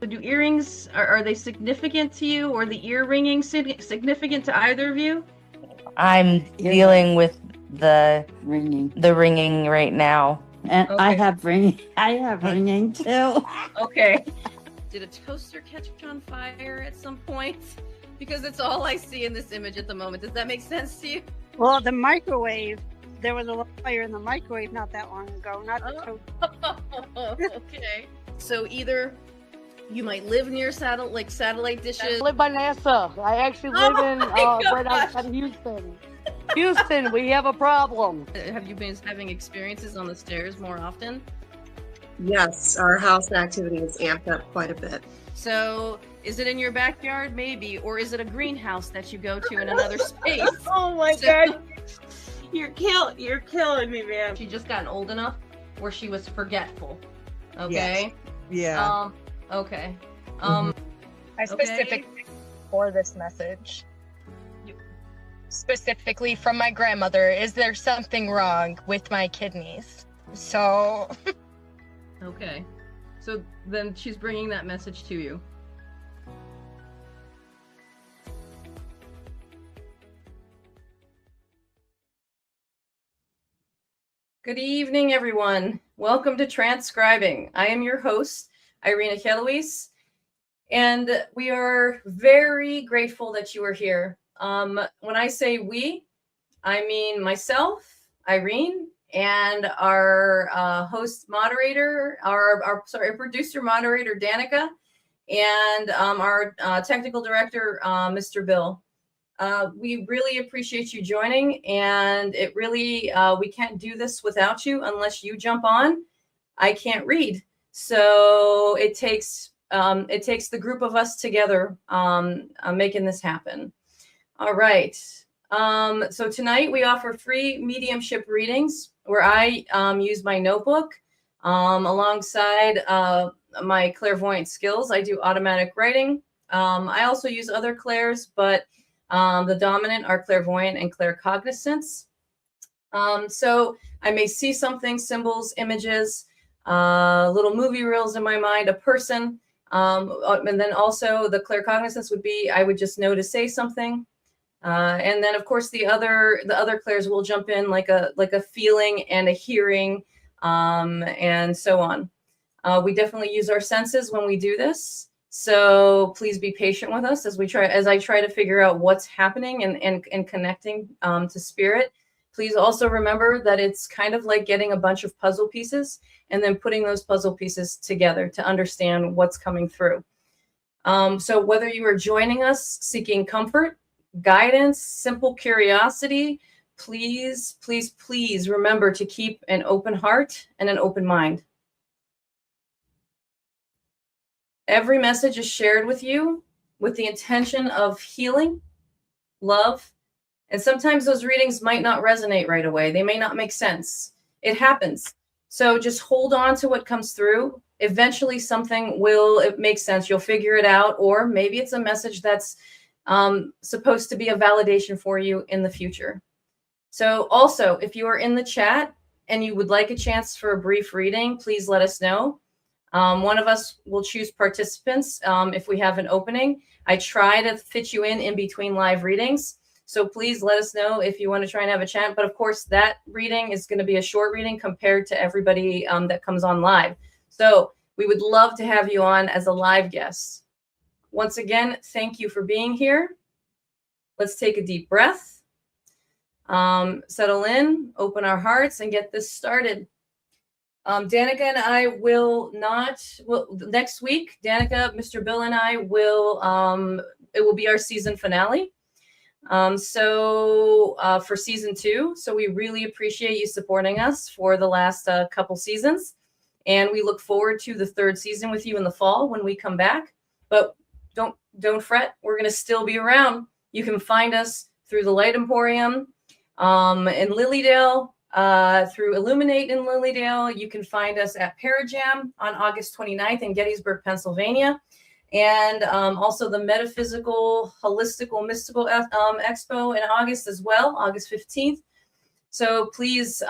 So do earrings, are they significant to you, or the ear ringing significant to either of you? I'm dealing with the ringing right now. And Okay. I have ringing too. Okay. Did a toaster catch on fire at some point? Because it's all I see in this image at the moment. Does that make sense to you? Well, the microwave, there was a little fire in the microwave not that long ago, not the toaster. Okay. So either you might live near satellite dishes. I live by NASA. I actually live in right outside of Houston. Houston, we have a problem. Have you been having experiences on the stairs more often? Yes, our house activity is amped up quite a bit. So is it in your backyard? Maybe. Or is it a greenhouse that you go to in another space? Oh my God. You're killing me, man. She just gotten old enough where she was forgetful. Okay. Yes. Yeah. Okay. I specifically for this message. Specifically from my grandmother, is there something wrong with my kidneys? So. Okay. So then she's bringing that message to you. Good evening, everyone. Welcome to TranceScribing. I am your host, Irene Achelois, and we are very grateful that you are here. When I say we, I mean myself, Irene, and our host moderator, our producer moderator, Danica, and our technical director, Mr. Bill. We really appreciate you joining, and it really, we can't do this without you unless you jump on. I can't read. So it takes the group of us together making this happen. All right. So tonight we offer free mediumship readings where I use my notebook alongside my clairvoyant skills. I do automatic writing. I also use other clairs, but the dominant are clairvoyant and claircognizance. So I may see something, symbols, images, little movie reels in my mind, a person. And then also the claircognizance would be, I would just know to say something. And then of course the other clairs will jump in like a feeling and a hearing, and so on. We definitely use our senses when we do this. So please be patient with us as I try to figure out what's happening and connecting to spirit. Please also remember that it's kind of like getting a bunch of puzzle pieces and then putting those puzzle pieces together to understand what's coming through. So whether you are joining us seeking comfort, guidance, simple curiosity, please, please, please remember to keep an open heart and an open mind. Every message is shared with you with the intention of healing, love, and sometimes those readings might not resonate right away. They may not make sense. It happens. So just hold on to what comes through. Eventually something will make sense. You'll figure it out, or maybe it's a message that's supposed to be a validation for you in the future. So also, if you are in the chat and you would like a chance for a brief reading, please let us know. One of us will choose participants if we have an opening. I try to fit you in between live readings. So please let us know if you want to try and have a chat. But of course, that reading is going to be a short reading compared to everybody that comes on live. So we would love to have you on as a live guest. Once again, thank you for being here. Let's take a deep breath, settle in, open our hearts, and get this started. Danica and I next week, Danica, Mr. Bill, and I will, it will be our season finale. For season 2. So we really appreciate you supporting us for the last couple seasons. And we look forward to the 3rd season with you in the fall when we come back. But don't fret. We're going to still be around. You can find us through the Light Emporium in Lilydale, through Illuminate in Lilydale. You can find us at Parajam on August 29th in Gettysburg, Pennsylvania. And also the Metaphysical, Holistical, Mystical Expo in August as well, August 15th. So please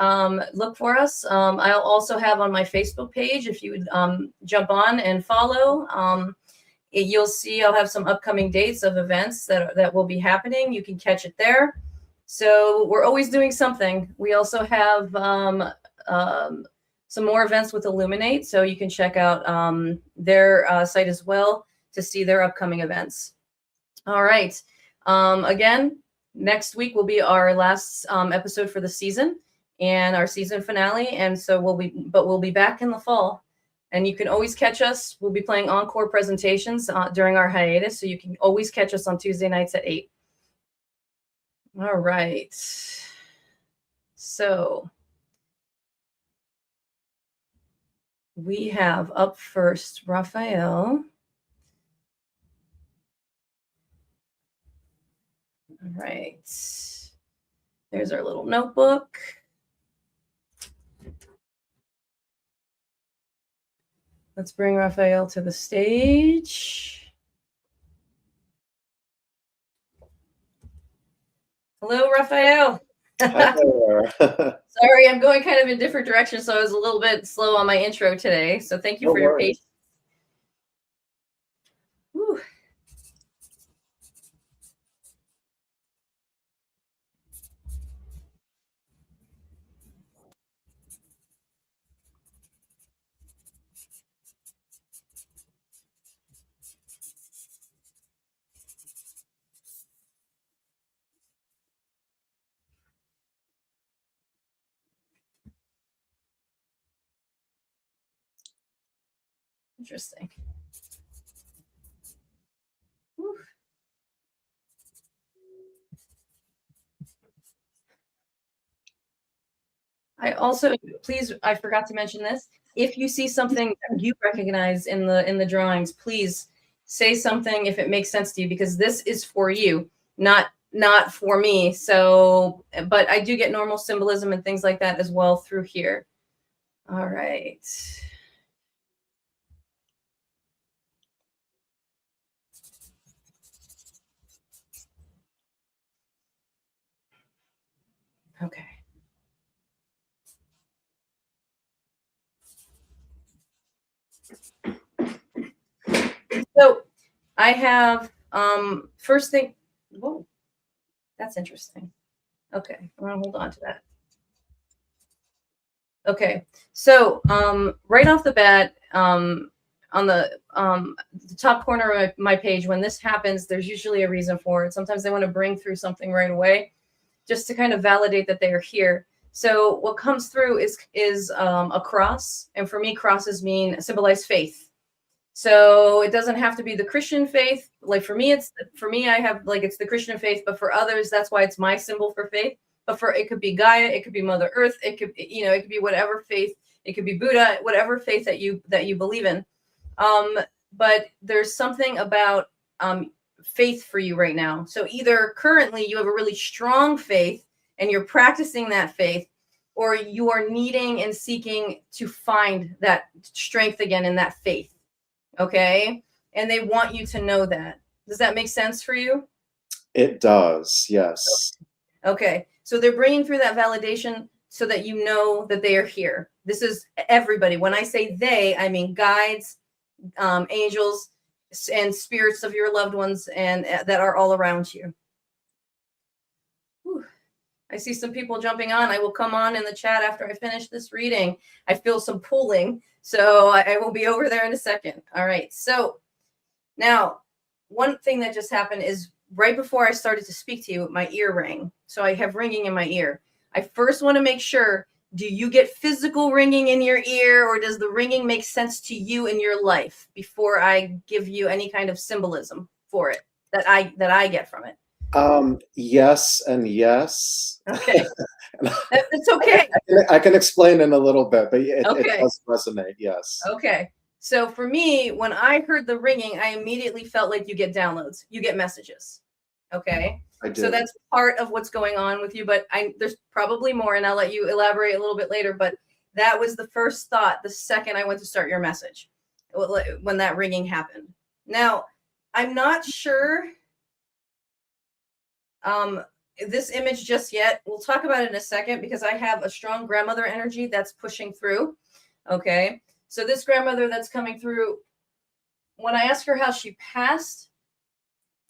look for us. I'll also have on my Facebook page, if you would jump on and follow. you'll see I'll have some upcoming dates of events that will be happening. You can catch it there. So we're always doing something. We also have some more events with Illuminate, so you can check out their site as well to see their upcoming events. All right. Again, next week will be our last episode for the season and our season finale. And so we'll be back in the fall. And you can always catch us. We'll be playing encore presentations during our hiatus. So you can always catch us on Tuesday nights at 8. All right. So we have up first Raphael. All right. There's our little notebook. Let's bring Raphael to the stage. Hello, Raphael. Hi there. Sorry, I'm going kind of in different directions, so I was a little bit slow on my intro today. So thank you for your patience. Whew. Interesting. Whew. I forgot to mention this. If you see something that you recognize in the drawings, please say something if it makes sense to you, because this is for you, not for me. So, but I do get normal symbolism and things like that as well through here. All right. Okay. So I have first thing. Whoa, that's interesting. Okay, I'm gonna hold on to that. Okay, so right off the bat, on the top corner of my page, when this happens, there's usually a reason for it. Sometimes they want to bring through something right away, just to kind of validate that they are here. So what comes through is a cross, and for me, crosses symbolize faith. So it doesn't have to be the Christian faith. Like for me, it's the Christian faith, but for others, that's why it's my symbol for faith. But it could be Gaia, it could be Mother Earth, it could be whatever faith, it could be Buddha, whatever faith that you believe in. But there's something about faith for you right now. So either currently you have a really strong faith and you're practicing that faith, or you are needing and seeking to find that strength again in that faith. Okay. And they want you to know that. Does that make sense for you? It does. Yes. Okay. So they're bringing through that validation so that you know that they are here. This is everybody. When I say they, I mean guides, angels, and spirits of your loved ones and that are all around you. Whew. I see some people jumping on. I will come on in the chat after I finish this reading. I feel some pulling. So I will be over there in a second. All right. So now one thing that just happened is right before I started to speak to you, my ear rang. So I have ringing in my ear. I first want to make sure, do you get physical ringing in your ear, or does the ringing make sense to you in your life before I give you any kind of symbolism for it that I get from it? Yes and yes. Okay. It's okay. I can explain in a little bit, but it does resonate. Yes. Okay. So for me, when I heard the ringing, I immediately felt like you get downloads, you get messages. Okay. I do. So that's part of what's going on with you, but there's probably more, and I'll let you elaborate a little bit later. But that was the first thought the second I went to start your message, when that ringing happened. Now, I'm not sure this image just yet. We'll talk about it in a second, because I have a strong grandmother energy that's pushing through. Okay. So this grandmother that's coming through, when I ask her how she passed,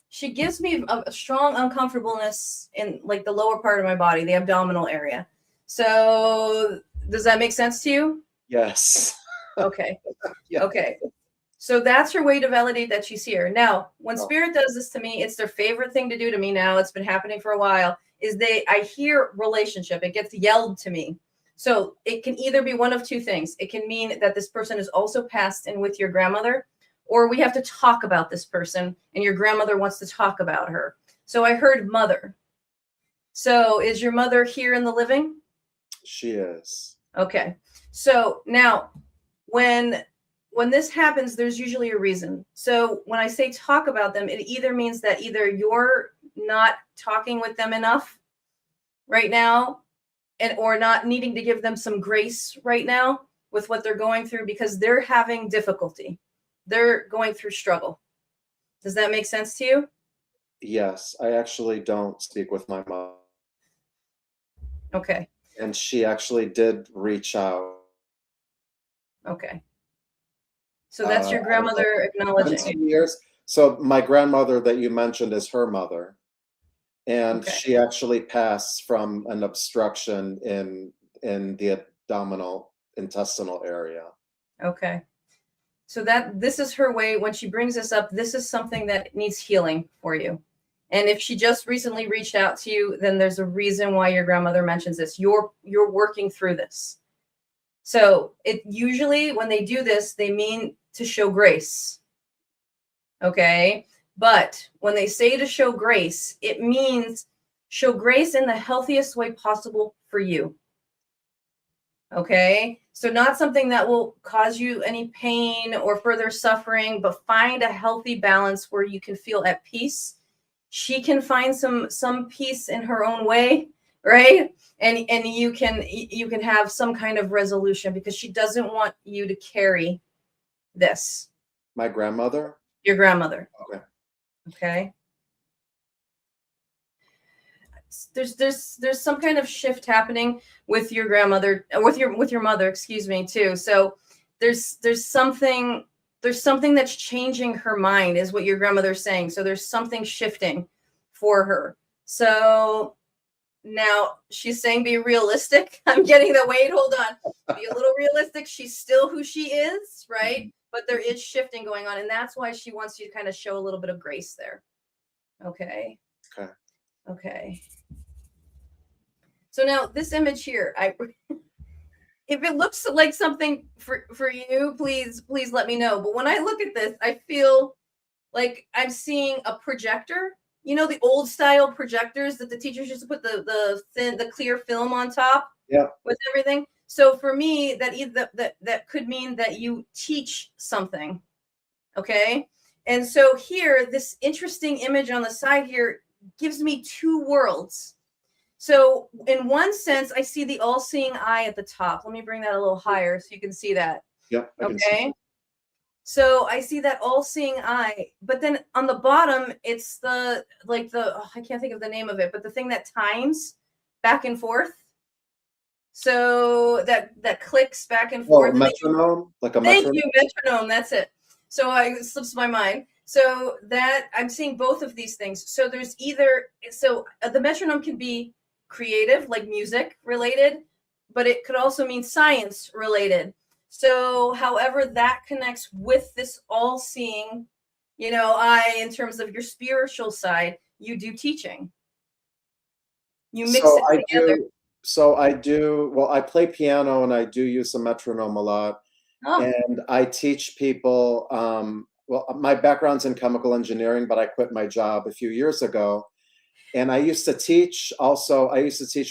she gives me a strong uncomfortableness in like the lower part of my body, the abdominal area. So does that make sense to you? Yes. Okay. Yeah. Okay. So that's her way to validate that she's here. Now, when spirit does this to me, it's their favorite thing to do to me now. It's been happening for a while. I hear relationship. It gets yelled to me. So it can either be one of two things. It can mean that this person is also passed in with your grandmother, or we have to talk about this person and your grandmother wants to talk about her. So I heard mother. So is your mother here in the living? She is. Okay. So now when this happens, there's usually a reason. So when I say talk about them, it either means that either you're not talking with them enough right now, or not needing to give them some grace right now with what they're going through because they're having difficulty. They're going through struggle. Does that make sense to you? Yes, I actually don't speak with my mom. Okay. And she actually did reach out. Okay. So that's your grandmother acknowledging. 17 years. So my grandmother that you mentioned is her mother. And she actually passed from an obstruction in the abdominal intestinal area. Okay. So this is her way. When she brings this up, this is something that needs healing for you. And if she just recently reached out to you, then there's a reason why your grandmother mentions this. You're working through this. So it usually, when they do this, they mean to show grace. Okay. But when they say to show grace, it means show grace in the healthiest way possible for you. Okay. So not something that will cause you any pain or further suffering, but find a healthy balance where you can feel at peace. She can find some peace in her own way, right? And you can have some kind of resolution because she doesn't want you to carry this. My grandmother? Your grandmother. Okay. Okay. There's some kind of shift happening with your grandmother, with your mother, excuse me, too. So there's something that's changing her mind, is what your grandmother's saying. So there's something shifting for her. So now she's saying be realistic. I'm getting the wait, hold on. Be a little realistic. She's still who she is, right? But there is shifting going on. And that's why she wants you to kind of show a little bit of grace there. Okay. Okay. Okay. So now this image here, if it looks like something for you, please let me know. But when I look at this, I feel like I'm seeing a projector. You know, the old style projectors that the teachers used to put the clear film on top. Yeah. With everything. So for me, that could mean that you teach something. Okay. And so here, this interesting image on the side here gives me two worlds. So in one sense, I see the all-seeing eye at the top. Let me bring that a little higher so you can see that. Yeah. Okay. So I see that all-seeing eye, but then on the bottom, it's I can't think of the name of it, but the thing that times back and forth. So that clicks back and forth. Oh, metronome? Like a metronome? Thank you, metronome. That's it. So it slips my mind. So that I'm seeing both of these things. So there's the metronome can be creative, like music related, but it could also mean science related. So however that connects with this all-seeing, eye in terms of your spiritual side, you do teaching. You mix it together. I play piano and I do use a metronome a lot. Oh. And I teach people, my background's in chemical engineering, but I quit my job a few years ago. And I used to teach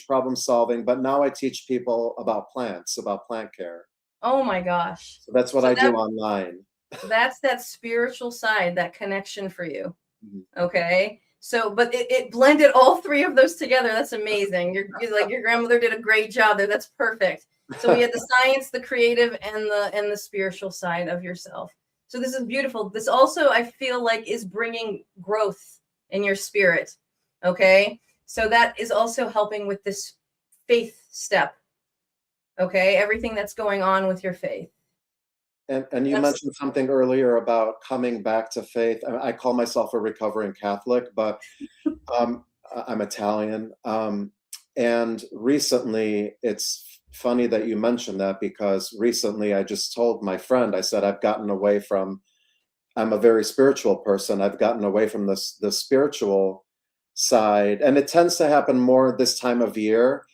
problem solving, but now I teach people about plants, about plant care. Oh my gosh. So that's what I do online. That's that spiritual side, that connection for you. Mm-hmm. Okay. So, but it blended all three of those together. That's amazing. Your grandmother did a great job there. That's perfect. So we had the science, the creative, and the spiritual side of yourself. So this is beautiful. This also, I feel like, is bringing growth in your spirit. Okay. So that is also helping with this faith step. Okay. Everything that's going on with your faith. And you mentioned something earlier about coming back to faith. I call myself a recovering Catholic, but I'm Italian. And recently, it's funny that you mentioned that, because recently I just told my friend, I said, I'm a very spiritual person. I've gotten away from the spiritual side. And it tends to happen more this time of year,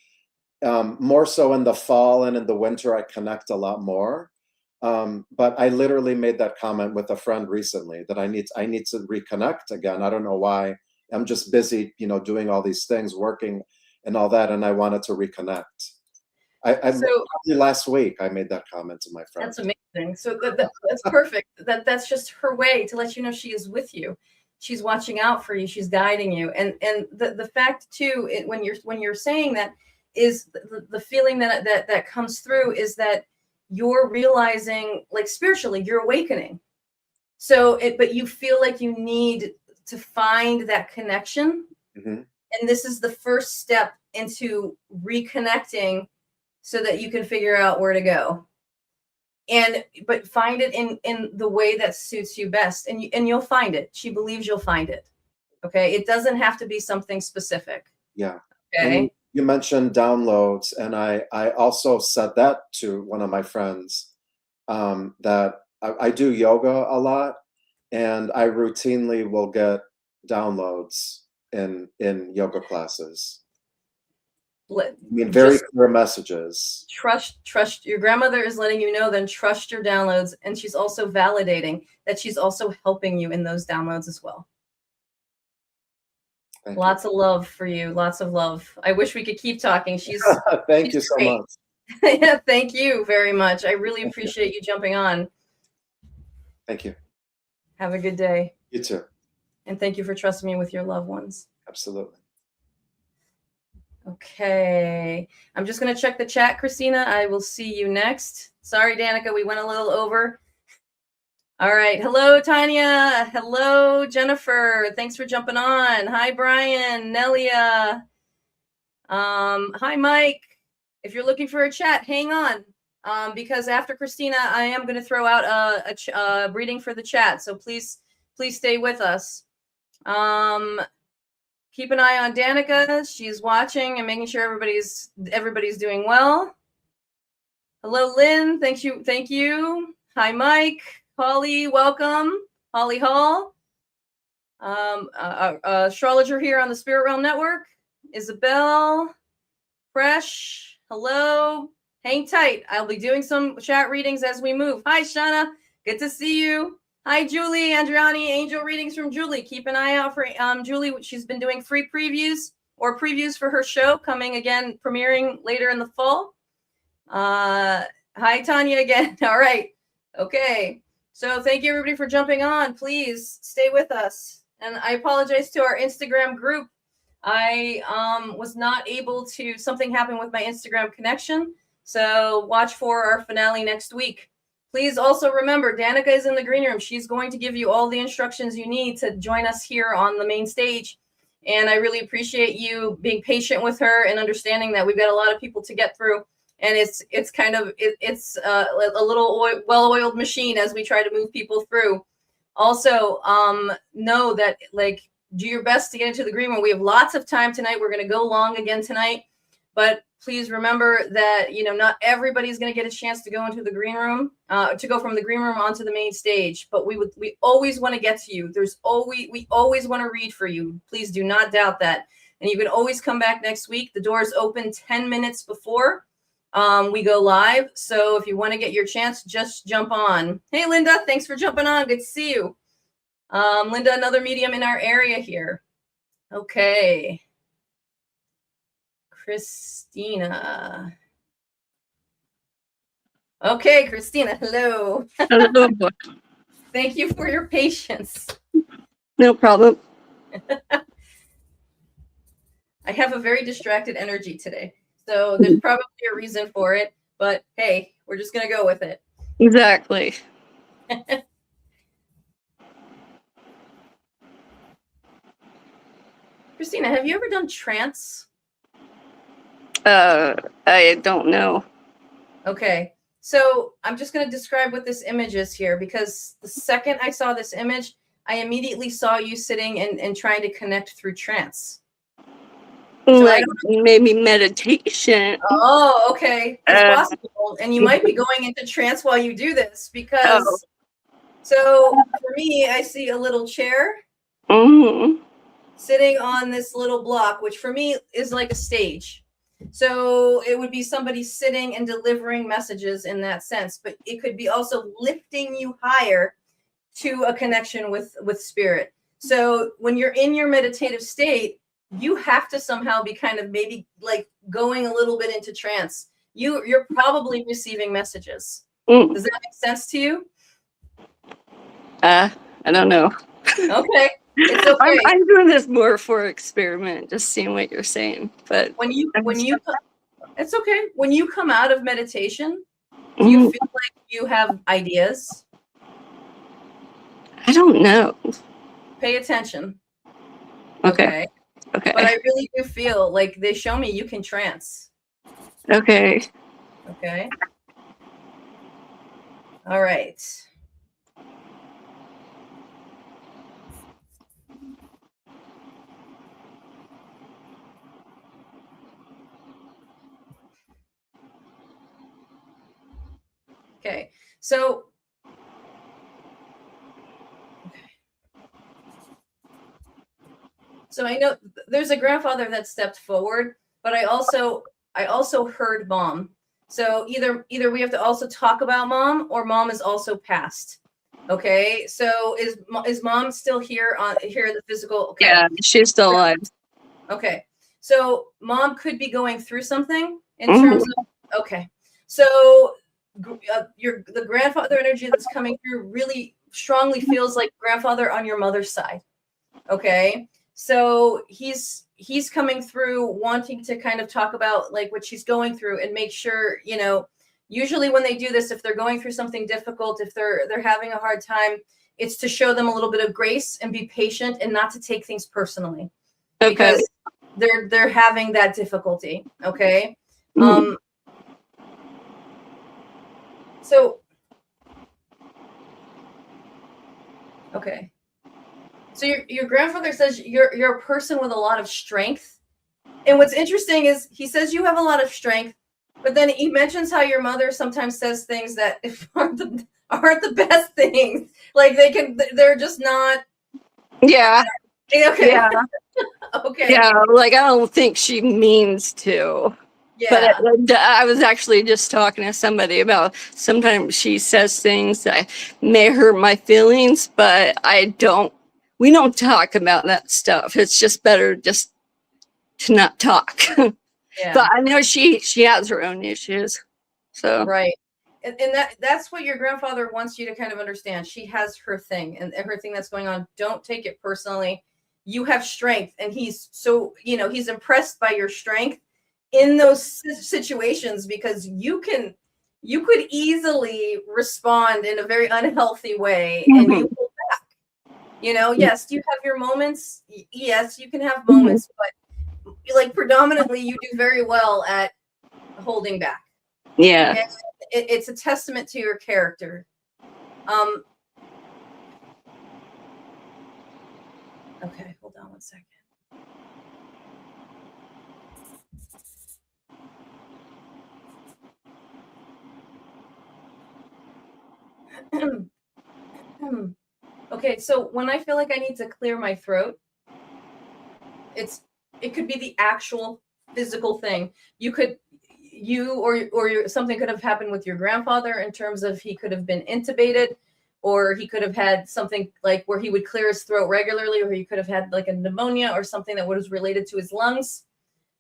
more so in the fall and in the winter, I connect a lot more. But I literally made that comment with a friend recently that I need to reconnect again. I don't know why. I'm just busy, doing all these things, working and all that, and I wanted to reconnect. Probably last week I made that comment to my friend. That's amazing. So that's perfect. That's just her way to let you know she is with you. She's watching out for you. She's guiding you. And the fact too, when you're saying that, is the feeling that comes through is that you're realizing, like, spiritually, you're awakening. So but you feel like you need to find that connection. Mm-hmm. And this is the first step into reconnecting so that you can figure out where to go. But find it in the way that suits you best. And you'll find it. She believes you'll find it. Okay. It doesn't have to be something specific. Yeah. Okay. You mentioned downloads, and I also said that to one of my friends, that I do yoga a lot, and I routinely will get downloads in yoga classes. Very clear messages. Trust. Your grandmother is letting you know, then trust your downloads, and she's also validating that she's also helping you in those downloads as well. Lots of love for you. Lots of love. I wish we could keep talking. Thank you so much. Yeah, thank you very much. I really appreciate you jumping on. Thank you. Have a good day. You too. And thank you for trusting me with your loved ones. Absolutely. Okay. I'm just going to check the chat, Christina. I will see you next. Sorry, Danica, we went a little over. All right. Hello, Tanya. Hello, Jennifer. Thanks for jumping on. Hi, Brian, Nelia. Hi, Mike. If you're looking for a chat, hang on. Because after Christina, I am going to throw out a reading for the chat. So please stay with us. Keep an eye on Danica. She's watching and making sure everybody's doing well. Hello, Lynn. Thank you. Hi, Mike. Holly, welcome. Holly Hall. Astrologer here on the Spirit Realm Network. Isabel. Fresh. Hello. Hang tight. I'll be doing some chat readings as we move. Hi, Shauna. Good to see you. Hi, Julie. Andriani. Angel readings from Julie. Keep an eye out for Julie. She's been doing free previews for her show, coming again, premiering later in the fall. Hi, Tanya again. All right. Okay. So thank you, everybody, for jumping on. Please stay with us. And I apologize to our Instagram group. I was not able to, something happened with my Instagram connection. So watch for our finale next week. Please also remember, Danica is in the green room. She's going to give you all the instructions you need to join us here on the main stage. And I really appreciate you being patient with her and understanding that we've got a lot of people to get through. And it's a little well-oiled machine as we try to move people through. Also, know that, like, do your best to get into the green room. We have lots of time tonight. We're going to go long again tonight. But please remember that, not everybody's going to get a chance to go into the green room, to go from the green room onto the main stage. But we always want to get to you. We always want to read for you. Please do not doubt that. And you can always come back next week. The doors open 10 minutes before we go live. So if you want to get your chance, just jump on. Hey, Linda, thanks for jumping on. Good to see you. Linda, another medium in our area here. Okay. Christina. Okay, Christina, hello. Hello. Thank you for your patience. No problem. I have a very distracted energy today. So there's probably a reason for it, but hey, we're just going to go with it. Exactly. Christina, have you ever done trance? I don't know. Okay. So I'm just going to describe what this image is here, because the second I saw this image, I immediately saw you sitting and trying to connect through trance. So like maybe meditation. Oh, okay. It's possible. And you might be going into trance while you do this, because so for me, I see a little chair sitting on this little block, which for me is like a stage. So it would be somebody sitting and delivering messages in that sense, but it could be also lifting you higher to a connection with spirit. So when you're in your meditative state, you have to somehow be kind of maybe like going a little bit into trance. You're probably receiving messages. Does that make sense to you? I don't know. Okay. It's okay. I'm doing this more for experiment, just seeing what you're saying. But when you it's okay. When you come out of meditation, do you feel like you have ideas? I don't know. Pay attention. Okay. But I really do feel like they show me you can trance. Okay. Okay. All right. Okay. So I know there's a grandfather that stepped forward, but I also heard mom. So either we have to also talk about mom, or mom is also passed. Okay. So is mom still here in the physical? Okay. Yeah, she's still alive. Okay. So mom could be going through something in terms of, okay. So the grandfather energy that's coming through really strongly feels like grandfather on your mother's side. Okay. So he's coming through wanting to kind of talk about like what she's going through and make sure, usually when they do this, if they're going through something difficult, if they're having a hard time, it's to show them a little bit of grace and be patient and not to take things personally. Okay. Because they're having that difficulty. Okay. So okay. So your grandfather says you're a person with a lot of strength. And what's interesting is he says you have a lot of strength, but then he mentions how your mother sometimes says things that aren't the best things. Like they're just not. Yeah. Okay. Yeah. Okay. Yeah, like I don't think she means to. Yeah. But I was actually just talking to somebody about sometimes she says things that may hurt my feelings, but we don't talk about that stuff. It's just better just to not talk. Yeah. But I know she has her own issues. So right. And that's what your grandfather wants you to kind of understand. She has her thing and her thing that's going on. Don't take it personally. You have strength, and he's he's impressed by your strength in those situations, because you could easily respond in a very unhealthy way, and you pull back. Yes, you have your moments. Yes, you can have moments, but like predominantly you do very well at holding back. Yeah. And it's a testament to your character. Okay, hold on one second. Okay, so when I feel like I need to clear my throat, it could be the actual physical thing. Something could have happened with your grandfather in terms of he could have been intubated, or he could have had something like where he would clear his throat regularly, or he could have had like a pneumonia or something that was related to his lungs.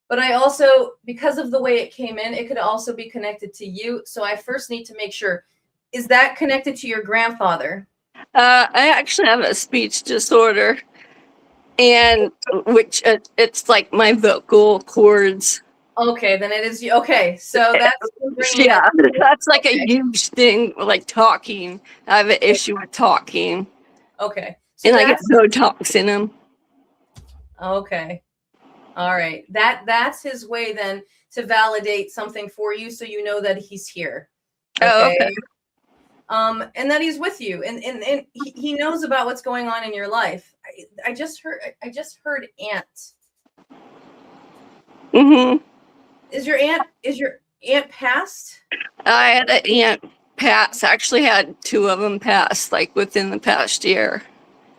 But I also, because of the way it came in, it could also be connected to you. So I first need to make sure, is that connected to your grandfather? I actually have a speech disorder, and which it's like my vocal cords. Okay, then it is. Okay, so that's that's like a huge thing, like talking. I have an issue with talking. Okay, so and I get Botox in them. Okay, all right. That's his way then to validate something for you, so you know that he's here. Oh, okay. And that he's with you, and he knows about what's going on in your life. I just heard aunt. Mm-hmm. Is your aunt passed? I had an aunt pass. Actually, had two of them pass, like within the past year.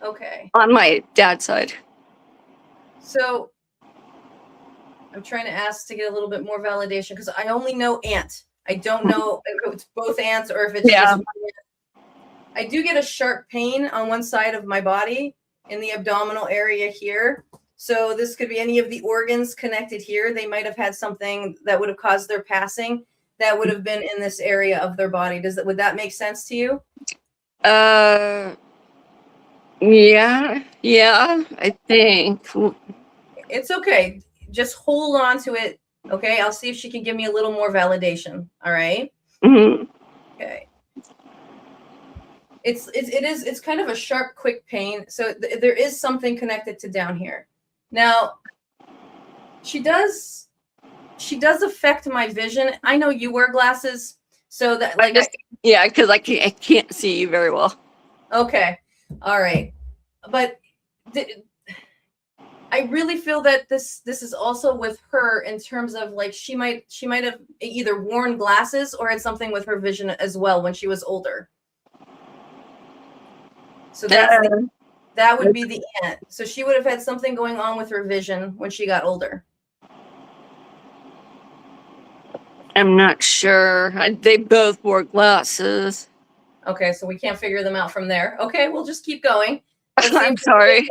Okay. On my dad's side. So I'm trying to ask to get a little bit more validation because I only know aunt. I don't know if it's both aunts or if it's just one aunt. I do get a sharp pain on one side of my body in the abdominal area here. So this could be any of the organs connected here. They might have had something that would have caused their passing that would have been in this area of their body. Would that make sense to you? Yeah, I think. It's okay. Just hold on to it. Okay, I'll see if she can give me a little more validation. All right. Mm-hmm. Okay. It's kind of a sharp, quick pain. So there is something connected to down here. Now, she does affect my vision. I know you wear glasses, so that like because I can't see you very well. Okay, all right, but I really feel that this is also with her in terms of like she might have either worn glasses or had something with her vision as well when she was older. So that would be the aunt. So she would have had something going on with her vision when she got older. I'm not sure. They both wore glasses. Okay, so we can't figure them out from there. Okay, we'll just keep going. I'm sorry.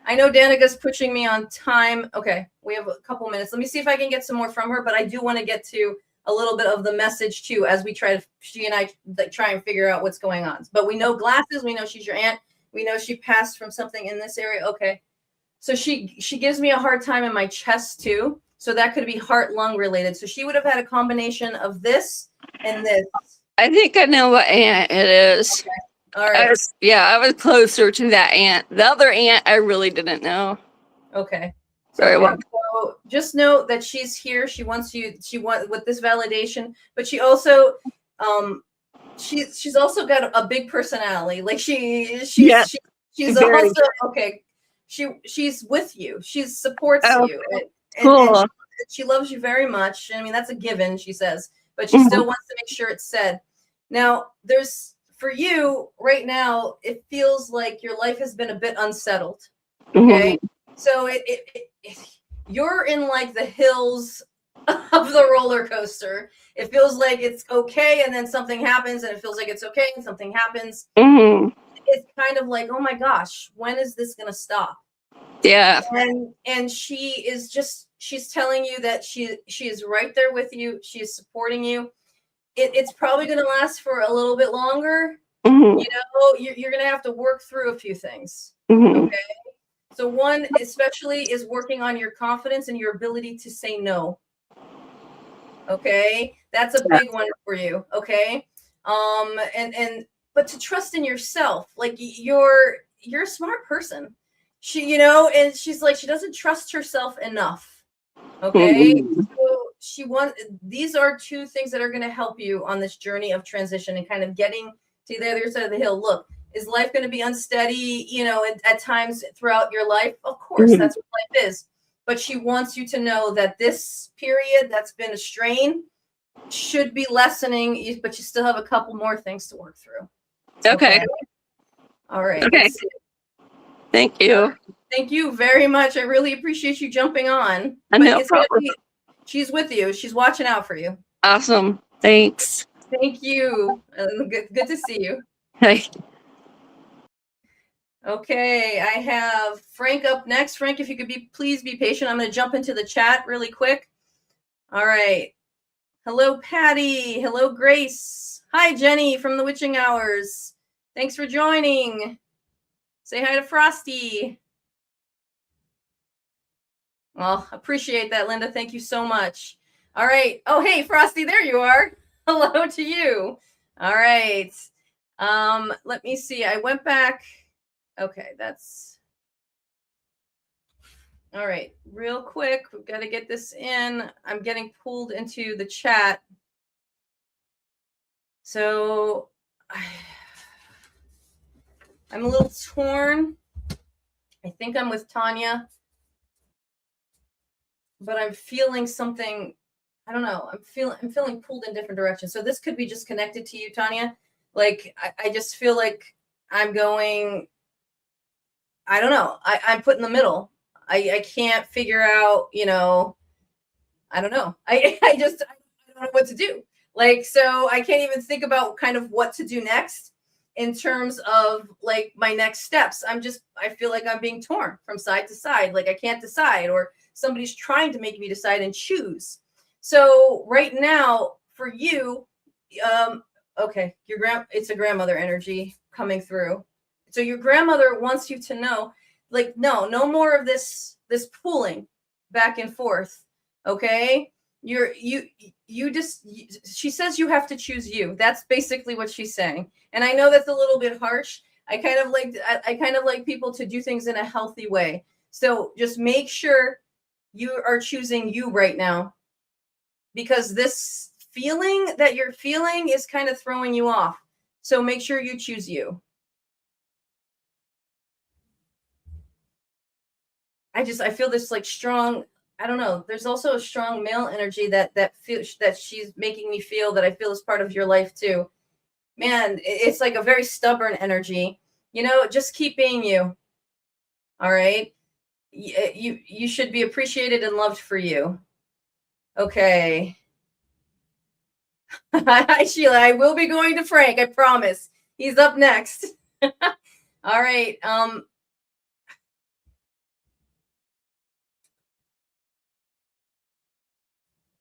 I know Danica's pushing me on time. Okay, we have a couple minutes. Let me see if I can get some more from her, but I do want to get to a little bit of the message too as we she and I try and figure out what's going on. But we know glasses, we know she's your aunt. We know she passed from something in this area. Okay. So she gives me a hard time in my chest too. So that could be heart lung related. So she would have had a combination of this and this. I think I know what aunt it is. Okay. All right. I was closer to that aunt. The other aunt, I really didn't know. Okay. Very well. So just know that she's here. She wants with this validation, but she also, she's also got a big personality. Like she's also okay. She's with you. She supports you. Cool. And she loves you very much. I mean, that's a given, she says, but she still wants to make sure it's said. Now, for you right now, it feels like your life has been a bit unsettled. Okay. So you're in like the hills of the roller coaster. It feels like it's okay, and then something happens, and it feels like it's okay, and something happens. It's kind of like, oh my gosh, when is this gonna stop? Yeah. And she's telling you that she is right there with you. She is supporting you. It's probably gonna last for a little bit longer. You know, you're gonna have to work through a few things. Okay. So one especially is working on your confidence and your ability to say no. Okay, that's a big one for you. Okay, but to trust in yourself, like you're a smart person. And she's like, she doesn't trust herself enough. Okay, so these are two things that are going to help you on this journey of transition and kind of getting to the other side of the hill. Look, is life going to be unsteady, at times throughout your life? Of course, that's what life is. But she wants you to know that this period that's been a strain should be lessening, but you still have a couple more things to work through. Okay. All right. Okay. Thank you. Thank you very much. I really appreciate you jumping on. No problem. She's with you. She's watching out for you. Awesome. Thanks. Thank you. Good to see you. Hey. Okay, I have Frank up next. Frank, if you could please be patient. I'm going to jump into the chat really quick. All right. Hello, Patty. Hello, Grace. Hi, Jenny from the Witching Hours. Thanks for joining. Say hi to Frosty. Well, appreciate that, Linda. Thank you so much. All right. Oh, hey, Frosty, there you are. Hello to you. All right. Let me see. I went back. Okay, that's all right. Real quick, we've got to get this in. I'm getting pulled into the chat. So I'm a little torn. I think I'm with Tanya, but I'm feeling something. I don't know. I'm feeling pulled in different directions. So this could be just connected to you, Tanya. Like I just feel like I'm going. I don't know. I'm put in the middle. I can't figure out. I don't know. I don't know what to do. Like, so I can't even think about kind of what to do next in terms of like my next steps. I feel like I'm being torn from side to side. Like I can't decide, or somebody's trying to make me decide and choose. So right now for you, okay, it's a grandmother energy coming through. So your grandmother wants you to know, like, no more of this pulling back and forth. Okay. She says you have to choose you. That's basically what she's saying. And I know that's a little bit harsh. I kind of like people to do things in a healthy way. So just make sure you are choosing you right now, because this feeling that you're feeling is kind of throwing you off. So make sure you choose you. I feel this like strong, I don't know. There's also a strong male energy that she's making me feel that I feel is part of your life too. Man, it's like a very stubborn energy. Just keep being you. All right. You should be appreciated and loved for you. Okay. Hi, Sheila. I will be going to Frank. I promise. He's up next. All right.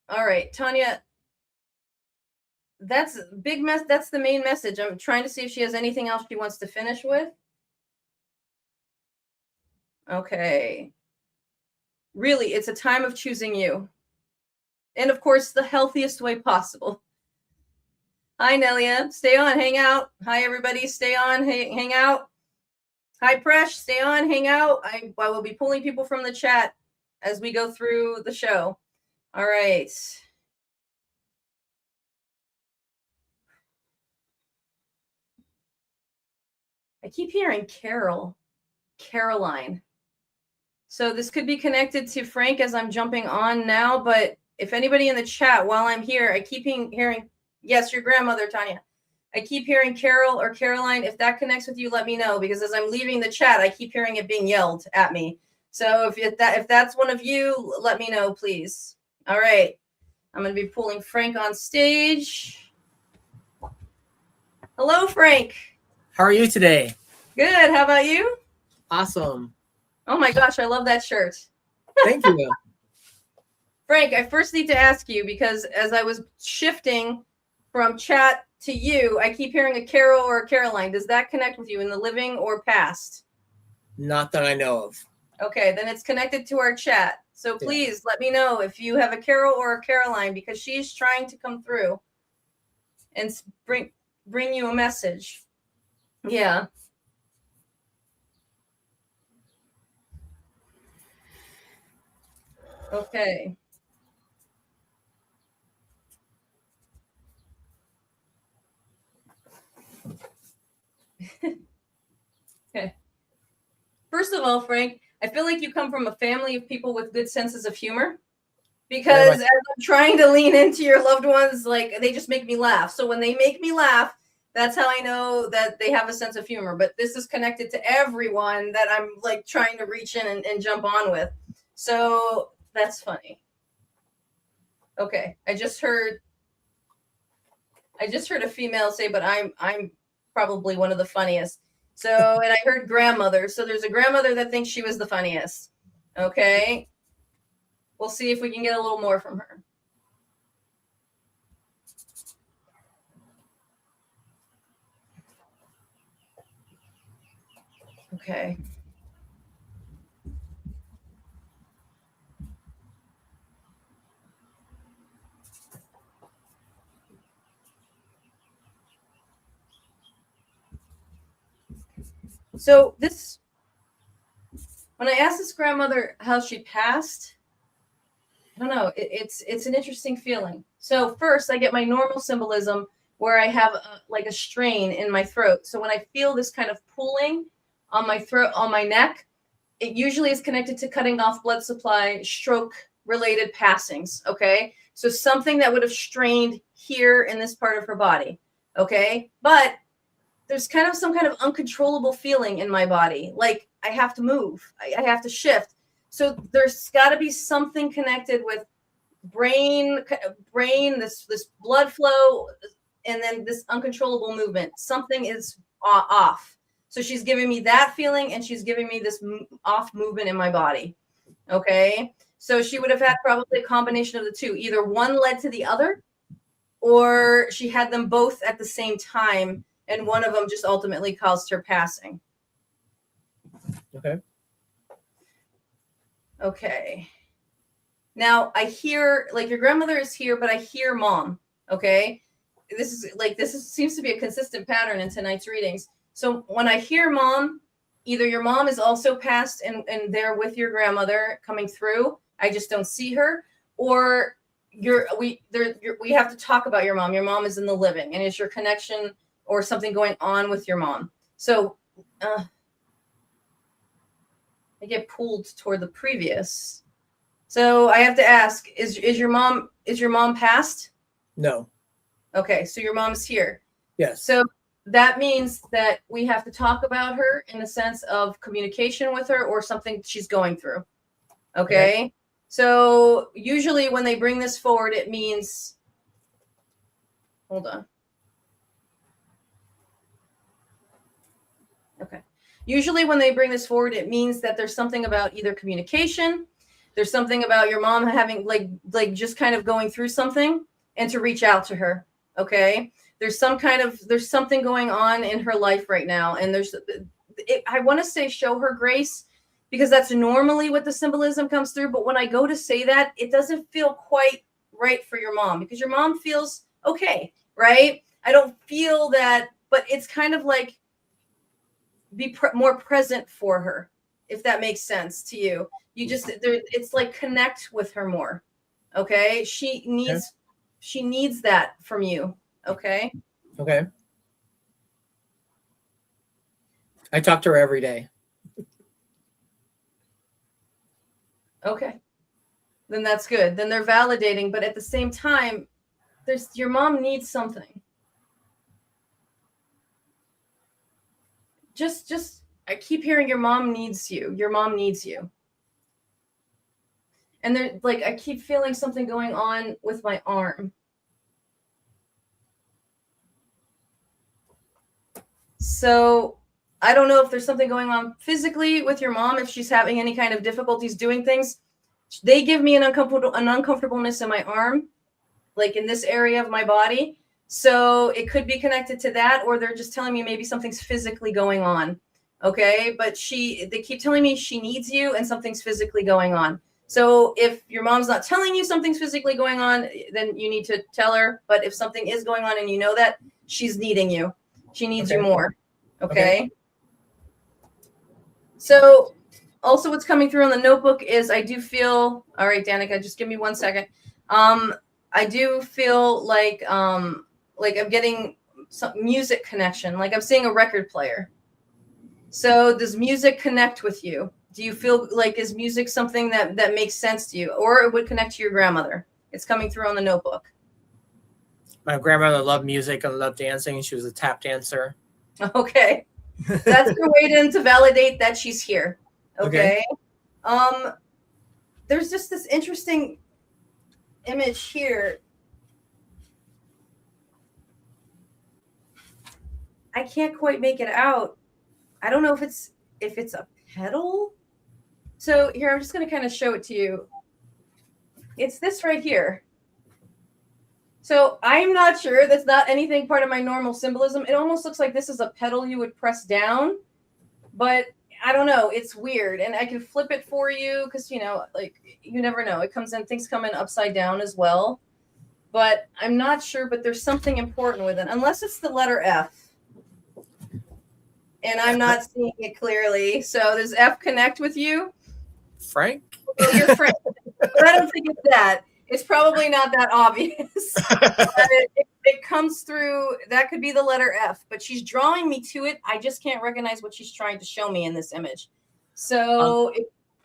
All right, Tanya. That's that's the main message. I'm trying to see if she has anything else she wants to finish with. Okay. Really, it's a time of choosing you. And of course, the healthiest way possible. Hi, Nelia. Stay on, hang out. Hi, everybody. Stay on, hang out. Hi, Presh. Stay on, hang out. I will be pulling people from the chat as we go through the show. All right. I keep hearing Caroline. So this could be connected to Frank as I'm jumping on now, but if anybody in the chat while I'm here, I keep hearing, yes, your grandmother, Tanya. I keep hearing Carol or Caroline. If that connects with you, let me know, because as I'm leaving the chat, I keep hearing it being yelled at me. So if that's one of you, let me know, please. All right. I'm going to be pulling Frank on stage. Hello, Frank. How are you today? Good. How about you? Awesome. Oh my gosh, I love that shirt. Thank you. Frank, I first need to ask you, because as I was shifting from chat to you, I keep hearing a Carol or a Caroline. Does that connect with you in the living or past? Not that I know of. Okay, then it's connected to our chat. So please let me know if you have a Carol or a Caroline, because she's trying to come through and bring you a message. Yeah. Okay. Okay. First of all, Frank, I feel like you come from a family of people with good senses of humor, because as I'm trying to lean into your loved ones, like, they just make me laugh. So when they make me laugh, that's how I know that they have a sense of humor. But this is connected to everyone that I'm like trying to reach in and jump on with. So that's funny. Okay. I just heard a female say, but I'm probably one of the funniest. So, and I heard grandmother. So there's a grandmother that thinks she was the funniest. Okay. We'll see if we can get a little more from her. Okay. So when I asked this grandmother how she passed, I don't know, it's an interesting feeling. So first I get my normal symbolism where I have like a strain in my throat. So when I feel this kind of pulling on my throat, on my neck, it usually is connected to cutting off blood supply, stroke related passings. Okay. So something that would have strained here in this part of her body. Okay. But there's kind of some kind of uncontrollable feeling in my body. Like I have to move. I have to shift. So there's got to be something connected with brain, this blood flow, and then this uncontrollable movement. Something is off. So she's giving me that feeling, and she's giving me this off movement in my body. Okay. So she would have had probably a combination of the two. Either one led to the other, or she had them both at the same time, and one of them just ultimately caused her passing. Okay. Okay. Now I hear, like, your grandmother is here, but I hear mom. Okay. This seems to be a consistent pattern in tonight's readings. So when I hear mom, either your mom is also passed and there with your grandmother coming through. I just don't see her, or we have to talk about your mom. Your mom is in the living, and is your connection or something going on with your mom. So I get pulled toward the previous. So I have to ask, is your mom passed? No. Okay, so your mom is here. Yes. So that means that we have to talk about her in the sense of communication with her or something she's going through. Okay. So usually when they bring this forward, it means, hold on. Okay. Usually when they bring this forward, it means that there's something about either communication, there's something about your mom having like just kind of going through something and to reach out to her. Okay. There's something going on in her life right now. And I want to say show her grace, because that's normally what the symbolism comes through. But when I go to say that, it doesn't feel quite right for your mom, because your mom feels okay, right? I don't feel that, but it's kind of like be more present for her, if that makes sense to you. It's like connect with her more. Okay. She needs that from you. Okay. Okay. I talk to her every day. Okay. Then that's good. Then they're validating, but at the same time, your mom needs something. Just I keep hearing your mom needs you. Your mom needs you. And I keep feeling something going on with my arm. So I don't know if there's something going on physically with your mom, if she's having any kind of difficulties doing things. They give me an uncomfortableness in my arm, like in this area of my body. So it could be connected to that, or they're just telling me maybe something's physically going on. Okay. But they keep telling me she needs you and something's physically going on. So if your mom's not telling you something's physically going on, then you need to tell her. But if something is going on and you know that, she's needing you. She needs you more. Okay. So also what's coming through on the notebook is I do feel, all right, Danica, just give me 1 second. I do feel like I'm getting some music connection. Like I'm seeing a record player. So does music connect with you? Do you feel like, is music something that makes sense to you, or it would connect to your grandmother? It's coming through on the notebook. My grandmother loved music and loved dancing. She was a tap dancer. Okay. That's her way to validate that she's here. Okay. There's just this interesting image here. I can't quite make it out. I don't know if it's a pedal. So here, I'm just going to kind of show it to you. It's this right here. So I'm not sure. That's not anything part of my normal symbolism. It almost looks like this is a pedal you would press down, but I don't know. It's weird. And I can flip it for you because, you never know. Things come in upside down as well. But I'm not sure, but there's something important with it, unless it's the letter F. And I'm not seeing it clearly. So does F connect with you? Frank? Well, you're Frank. But I don't think it's that. It's probably not that obvious. But it comes through. That could be the letter F, but she's drawing me to it. I just can't recognize what she's trying to show me in this image. So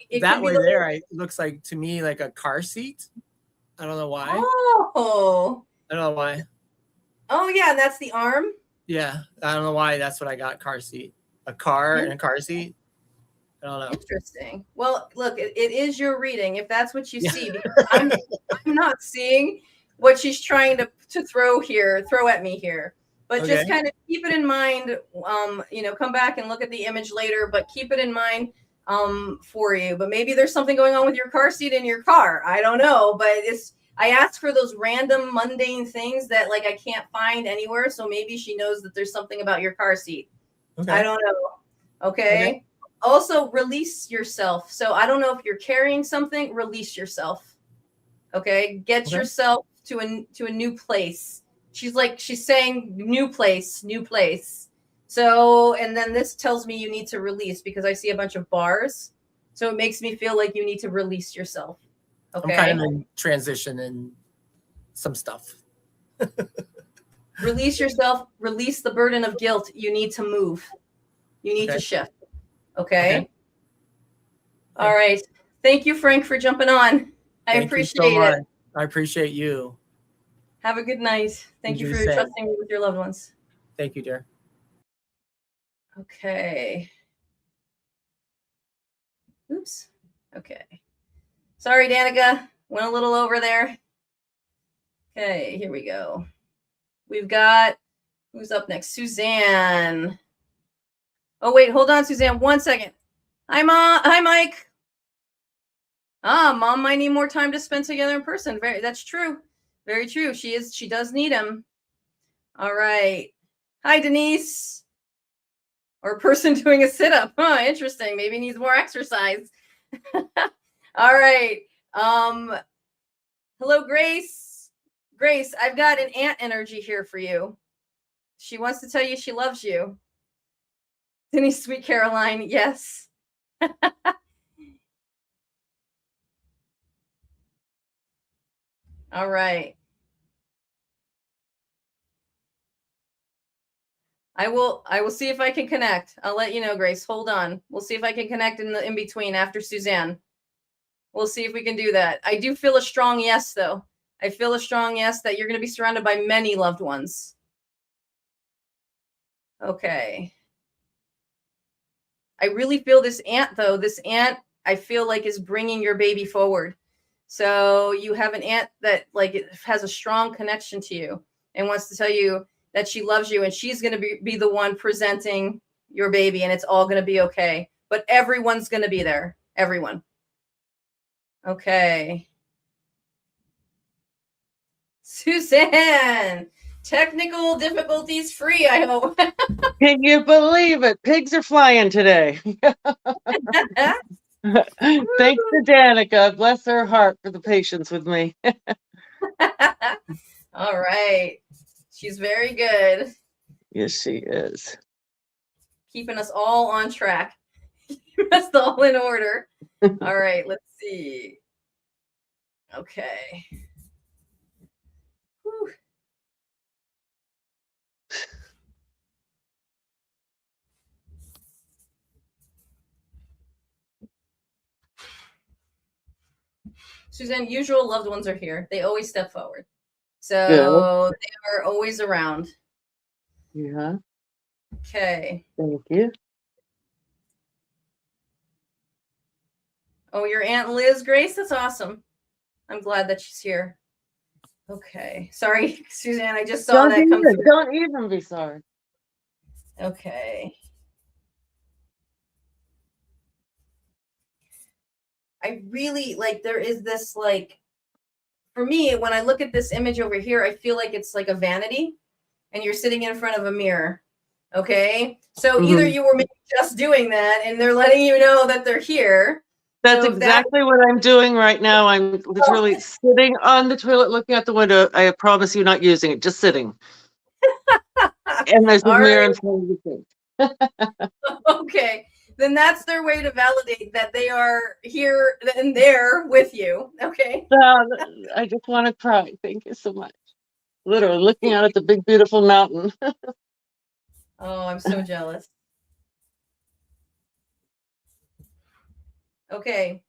it that could be way the there, it looks like to me like a car seat. I don't know why. Oh. I don't know why. Oh yeah, and that's the arm. Yeah, I don't know why. That's what I got. Car seat, a car and a car seat. I don't know. Interesting. Well, look, it is your reading if that's what you see. Because I'm not seeing what she's trying to throw at me here. But just kind of keep it in mind. Come back and look at the image later, but keep it in mind for you. But maybe there's something going on with your car seat in your car. I don't know, but I asked for those random mundane things that like I can't find anywhere. So maybe she knows that there's something about your car seat. Okay. I don't know. Okay. Also release yourself. So I don't know if you're carrying something, release yourself. Okay. Get yourself to a new place. She's saying new place. So, and then this tells me you need to release because I see a bunch of bars. So it makes me feel like you need to release yourself. Okay. I'm kind of in transition and some stuff. Release yourself. Release the burden of guilt. You need to move. You need to shift. Okay. All right. Thank you, Frank, for jumping on. I appreciate it. I appreciate you. Have a good night. Thank you for trusting me with your loved ones. Thank you, dear. Okay. Oops. Okay. Sorry, Danica. Went a little over there. Okay, here we go. We've got, who's up next? Suzanne. Oh, wait, hold on, Suzanne. 1 second. Hi, Mom. Hi, Mike. Mom might need more time to spend together in person. That's true. Very true. She does need him. All right. Hi, Denise. Or a person doing a sit-up. Interesting. Maybe needs more exercise. All right. Hello, Grace. Grace, I've got an aunt energy here for you. She wants to tell you she loves you. Denise, sweet Caroline, yes. All right. I will see if I can connect. I'll let you know, Grace. Hold on. We'll see if I can connect in between after Suzanne. We'll see if we can do that. I do feel a strong yes, though. I feel a strong yes that you're going to be surrounded by many loved ones. Okay. I really feel this aunt, though. This aunt, I feel like, is bringing your baby forward. So you have an aunt that has a strong connection to you and wants to tell you that she loves you, and she's going to be the one presenting your baby, and it's all going to be okay. But everyone's going to be there. Everyone. Okay. Suzanne, technical difficulties free, I hope. Can you believe it? Pigs are flying today. Thanks to Danica. Bless her heart for the patience with me. All right. She's very good. Yes, she is. Keeping us all on track. Keeping us all in order. All right, let's see. Okay. Whew. Suzanne, usual loved ones are here. They always step forward. So they are always around. Yeah. Okay. Thank you. Oh, your Aunt Liz, Grace? That's awesome. I'm glad that she's here. Okay. Sorry, Suzanne. I just saw that come through. Don't even be sorry. Okay. I really there is this for me, when I look at this image over here, I feel like it's like a vanity and you're sitting in front of a mirror. Okay. So either you were maybe just doing that and they're letting you know that they're here. That's exactly what I'm doing right now. I'm literally sitting on the toilet looking out the window. I promise you, not using it, just sitting. And there's a mirror in front of the thing. Okay. Then that's their way to validate that they are here and there with you. Okay. I just want to cry. Thank you so much. Literally looking out at the big, beautiful mountain. Oh, I'm so jealous. Okay.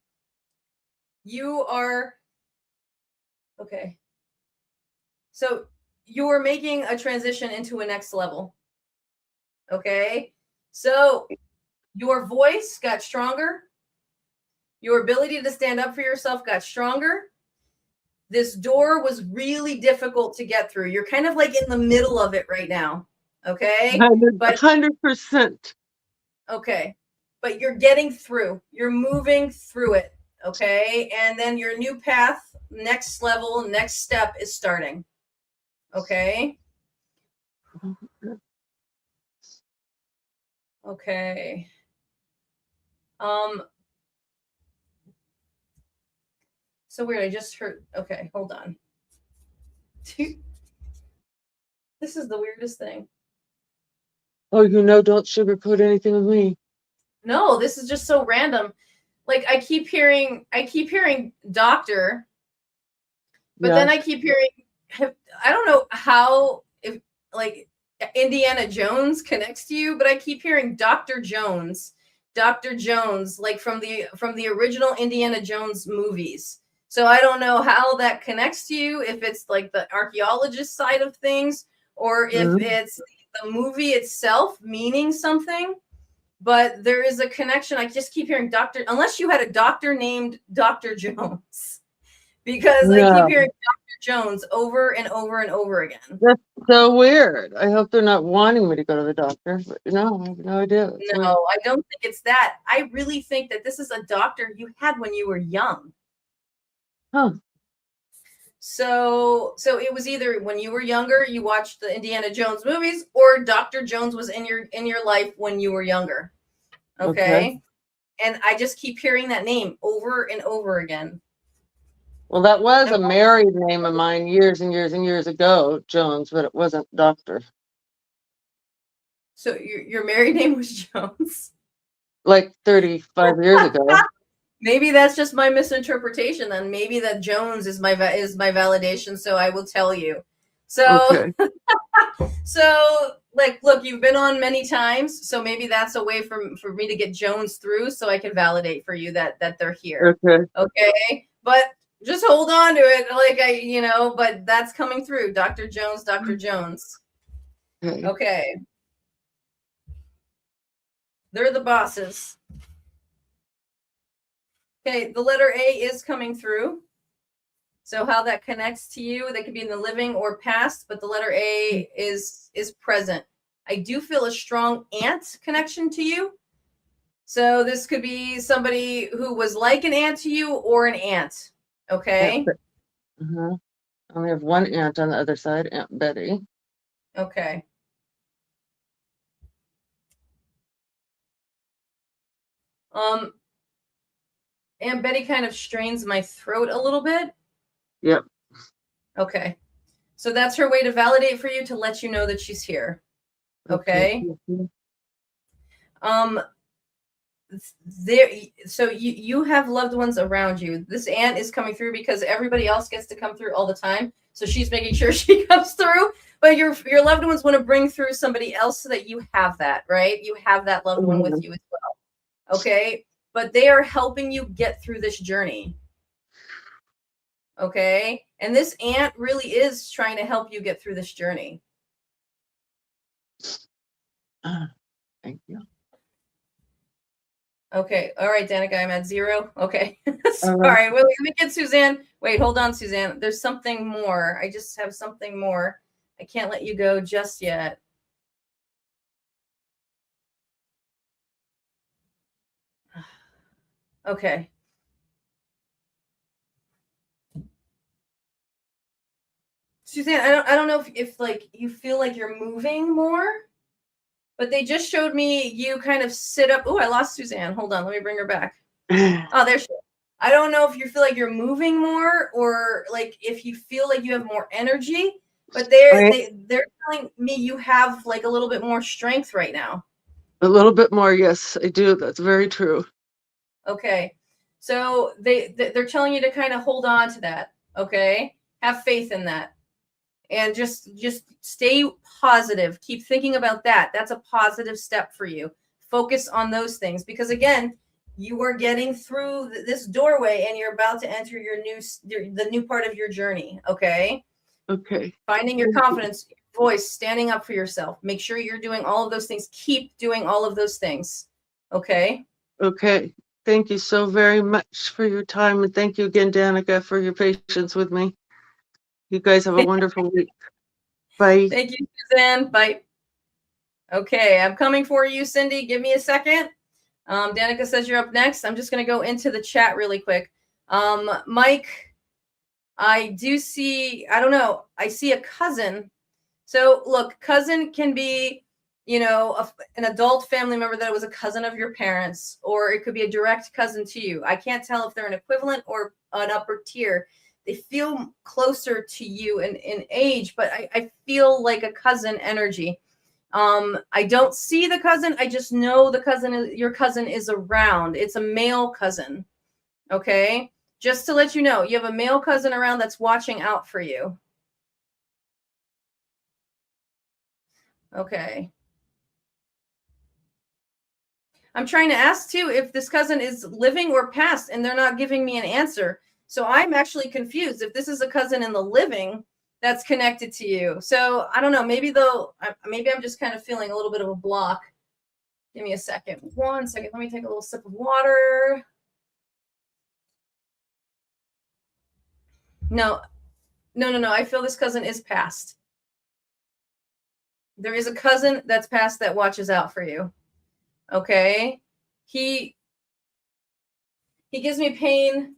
You are, okay. So you are making a transition into a next level. Okay. So your voice got stronger. Your ability to stand up for yourself got stronger. This door was really difficult to get through. You're kind of like in the middle of it right now. Okay. 100%. Okay. But you're getting through. You're moving through it. Okay. And then your new path, next level, next step is starting. Okay. Okay. So weird. I just heard. Okay, hold on. This is the weirdest thing. Oh, don't sugarcoat anything with me. No, this is just so random. Like I keep hearing doctor, but then I keep hearing, I don't know how, if like Indiana Jones connects to you, but I keep hearing Dr. Jones, like from the original Indiana Jones movies. So I don't know how that connects to you, if it's like the archaeologist side of things, or if it's the movie itself meaning something. But there is a connection. I just keep hearing doctor, unless you had a doctor named Dr. Jones, because I keep hearing Dr. Jones over and over and over again. That's so weird. I hope they're not wanting me to go to the doctor. But no, I have no idea. That's weird. I don't think it's that. I really think that this is a doctor you had when you were young. Huh. So it was either when you were younger, you watched the Indiana Jones movies, or Dr. Jones was in your life when you were younger. Okay. And I just keep hearing that name over and over again. Well, that was a married name of mine years and years and years ago, Jones, but it wasn't Doctor. So your married name was Jones? Like 35 years ago. Maybe that's just my misinterpretation then. Maybe that Jones is my validation, so I will tell you. So, so like, look, you've been on many times, so maybe that's a way for me to get Jones through, so I can validate for you that they're here. Okay. But just hold on to it, like but that's coming through. Dr. Jones, Dr. Jones. Okay. They're the bosses. Okay, the letter A is coming through. So how that connects to you, that could be in the living or past, but the letter A is present. I do feel a strong aunt connection to you. So this could be somebody who was like an aunt to you, or an aunt. Okay. I only have one aunt on the other side, Aunt Betty. Okay. Aunt Betty kind of strains my throat a little bit. Yep. Okay. So that's her way to validate for you, to let you know that she's here. Okay. So you have loved ones around you. This aunt is coming through because everybody else gets to come through all the time. So she's making sure she comes through. But your loved ones want to bring through somebody else, so that you have that, right? You have that loved one with you as well. Okay. But they are helping you get through this journey. Okay. And this aunt really is trying to help you get through this journey. Thank you. Okay. All right, Danica, I'm at 0. Okay. Sorry. Wait, let me get Suzanne. Wait, hold on, Suzanne. There's something more. I just have something more. I can't let you go just yet. Okay. Suzanne, I don't know if like you feel like you're moving more, but they just showed me you kind of sit up. Oh, I lost Suzanne. Hold on, let me bring her back. Oh, there she is. I don't know if you feel like you're moving more, or like if you feel like you have more energy, but they're telling me you have like a little bit more strength right now. A little bit more, yes, I do. That's very true. Okay. So they're telling you to kind of hold on to that. Okay. Have faith in that. And just stay positive. Keep thinking about that. That's a positive step for you. Focus on those things, because again, you are getting through this doorway and you're about to enter the new part of your journey. Okay. Okay. Finding your confidence, your voice, standing up for yourself. Make sure you're doing all of those things. Keep doing all of those things. Okay. Okay. Thank you so very much for your time. And thank you again, Danica, for your patience with me. You guys have a wonderful week. Bye. Thank you, Suzanne. Bye. Okay, I'm coming for you, Cindy. Give me a second. Danica says you're up next. I'm just going to go into the chat really quick. Mike, I do see, I don't know, I see a cousin. So look, cousin can be, you know, an adult family member that was a cousin of your parents, or it could be a direct cousin to you. I can't tell if they're an equivalent or an upper tier. They feel closer to you in age, but I feel like a cousin energy. I don't see the cousin. I just know your cousin is around. It's a male cousin. Okay. Just to let you know, you have a male cousin around that's watching out for you. Okay. I'm trying to ask too if this cousin is living or passed, and they're not giving me an answer. So I'm actually confused if this is a cousin in the living that's connected to you. So I don't know, maybe I'm just kind of feeling a little bit of a block. Give me a second. 1 second. Let me take a little sip of water. No. I feel this cousin is past. There is a cousin that's past that watches out for you. Okay. He gives me pain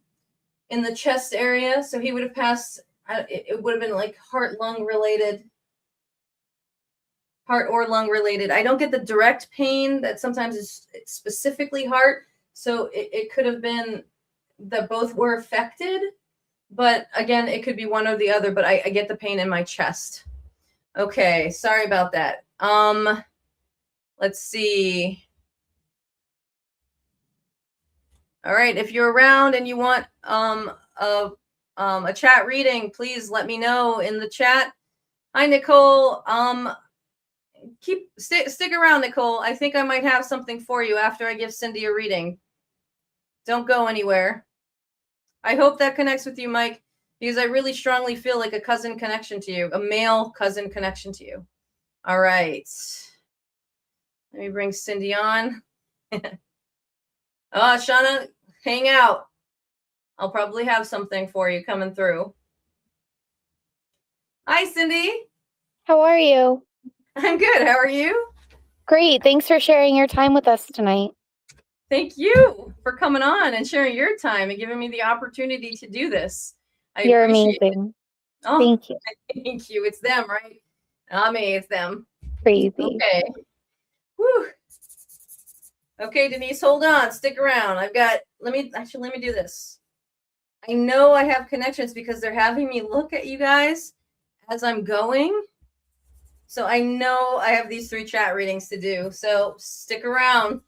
in the chest area. So he would have passed. It would have been like heart or lung related. I don't get the direct pain that sometimes is specifically heart. So it could have been that both were affected. But again, it could be one or the other, but I get the pain in my chest. Okay. Sorry about that. Let's see. All right. If you're around and you want a chat reading, please let me know in the chat. Hi, Nicole. Stick around, Nicole. I think I might have something for you after I give Cindy a reading. Don't go anywhere. I hope that connects with you, Mike, because I really strongly feel like a cousin connection to you, a male cousin connection to you. All right. Let me bring Cindy on. Shauna, hang out. I'll probably have something for you coming through. Hi, Cindy. How are you? I'm good. How are you? Great. Thanks for sharing your time with us tonight. Thank you for coming on and sharing your time and giving me the opportunity to do this. You're amazing. Oh, thank you. Thank you. It's them, right? Not me. It's them. Crazy. Okay. Whew. Okay, Denise, hold on. Stick around. Let me do this. I know I have connections because they're having me look at you guys as I'm going. So I know I have these 3 chat readings to do. So stick around.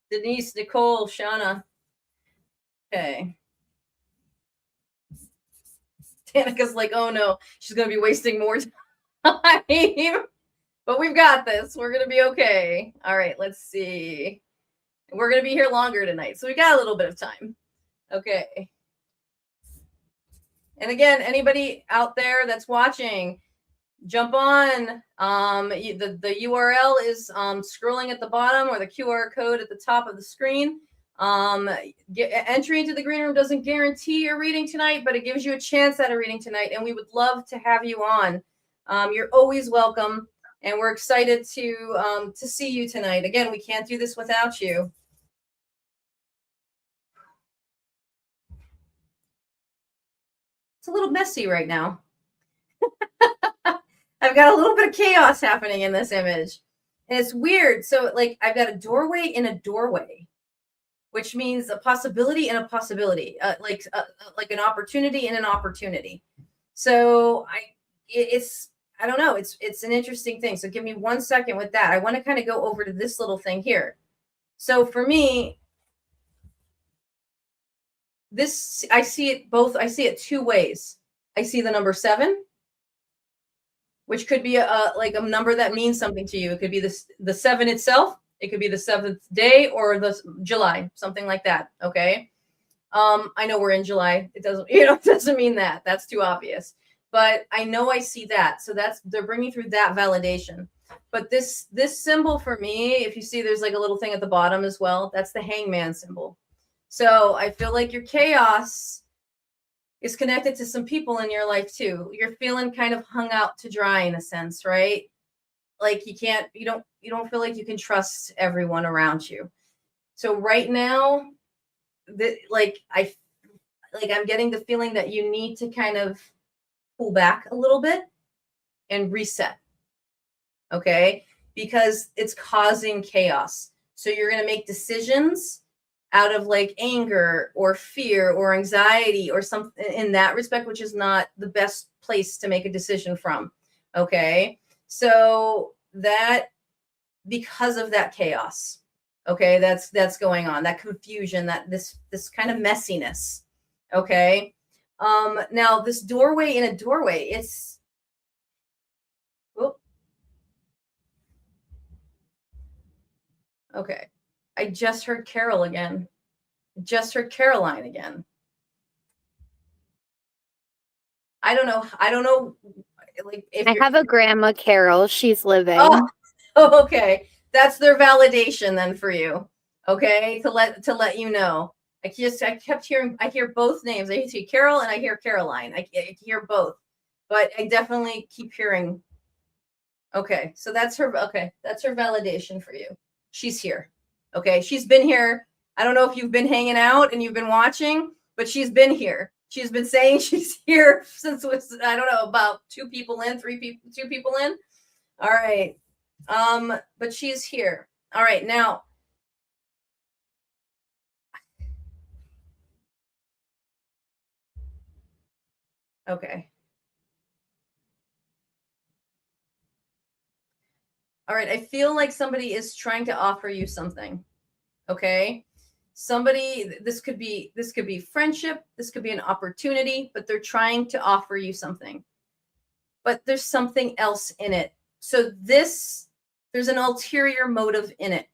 Denise, Nicole, Shauna. Okay. Danica's like, oh no, she's going to be wasting more time. But we've got this. We're going to be okay. All right, let's see. We're going to be here longer tonight. So we got a little bit of time. Okay. And again, anybody out there that's watching, jump on. The URL is scrolling at the bottom, or the QR code at the top of the screen. Entry into the green room doesn't guarantee a reading tonight, but it gives you a chance at a reading tonight, and we would love to have you on. You're always welcome, and we're excited to see you tonight. Again, we can't do this without you. It's a little messy right now. I've got a little bit of chaos happening in this image. And it's weird. So like I've got a doorway in a doorway, which means a possibility and a possibility, like an opportunity and an opportunity. So I don't know. It's an interesting thing. So give me 1 second with that. I want to kind of go over to this little thing here. So for me, I see it 2 ways. I see the number 7. which could be like a number that means something to you. It could be the 7 itself. It could be the 7th day or the July, something like that. Okay. I know we're in July. It doesn't, it doesn't mean that. That's too obvious. But I know I see that. So they're bringing through that validation. But this symbol for me, if you see, there's like a little thing at the bottom as well. That's the hangman symbol. So I feel like your chaos is connected to some people in your life too. You're feeling kind of hung out to dry in a sense, right? Like you don't feel like you can trust everyone around you. So right now, I'm getting the feeling that you need to kind of pull back a little bit and reset. Okay? Because it's causing chaos. So you're going to make decisions out of like anger or fear or anxiety or something in that respect, which is not the best place to make a decision from. Okay? So that, because of that chaos, okay, that's going on, that confusion, that this kind of messiness. Okay. Now this doorway in a doorway, it's, oh, okay. I just heard Carol again. Just heard Caroline again. I don't know. Like if I have a grandma Carol. She's living. Oh, okay. That's their validation then for you. Okay. To let you know. I kept hearing, I hear both names. I see Carol and I hear Caroline. I hear both, but I definitely keep hearing. Okay. So that's her. Okay. That's her validation for you. She's here. Okay. She's been here. I don't know if you've been hanging out and you've been watching, but she's been here. She's been saying she's here since, I don't know, about 2 people in, 2 people in. All right. But she's here. All right. Now, okay. All right. I feel like somebody is trying to offer you something. Okay. This could be friendship. This could be an opportunity, but they're trying to offer you something. But there's something else in it. So there's an ulterior motive in it.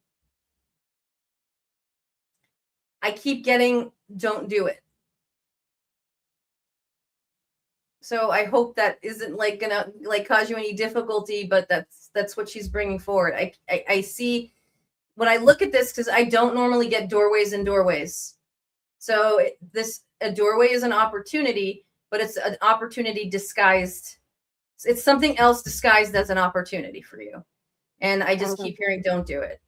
I keep getting, don't do it. So I hope that isn't like gonna like cause you any difficulty, but that's what she's bringing forward. I see when I look at this, because I don't normally get doorways and doorways. So a doorway is an opportunity, but it's an opportunity disguised. It's something else disguised as an opportunity for you. And I just keep hearing, don't do it.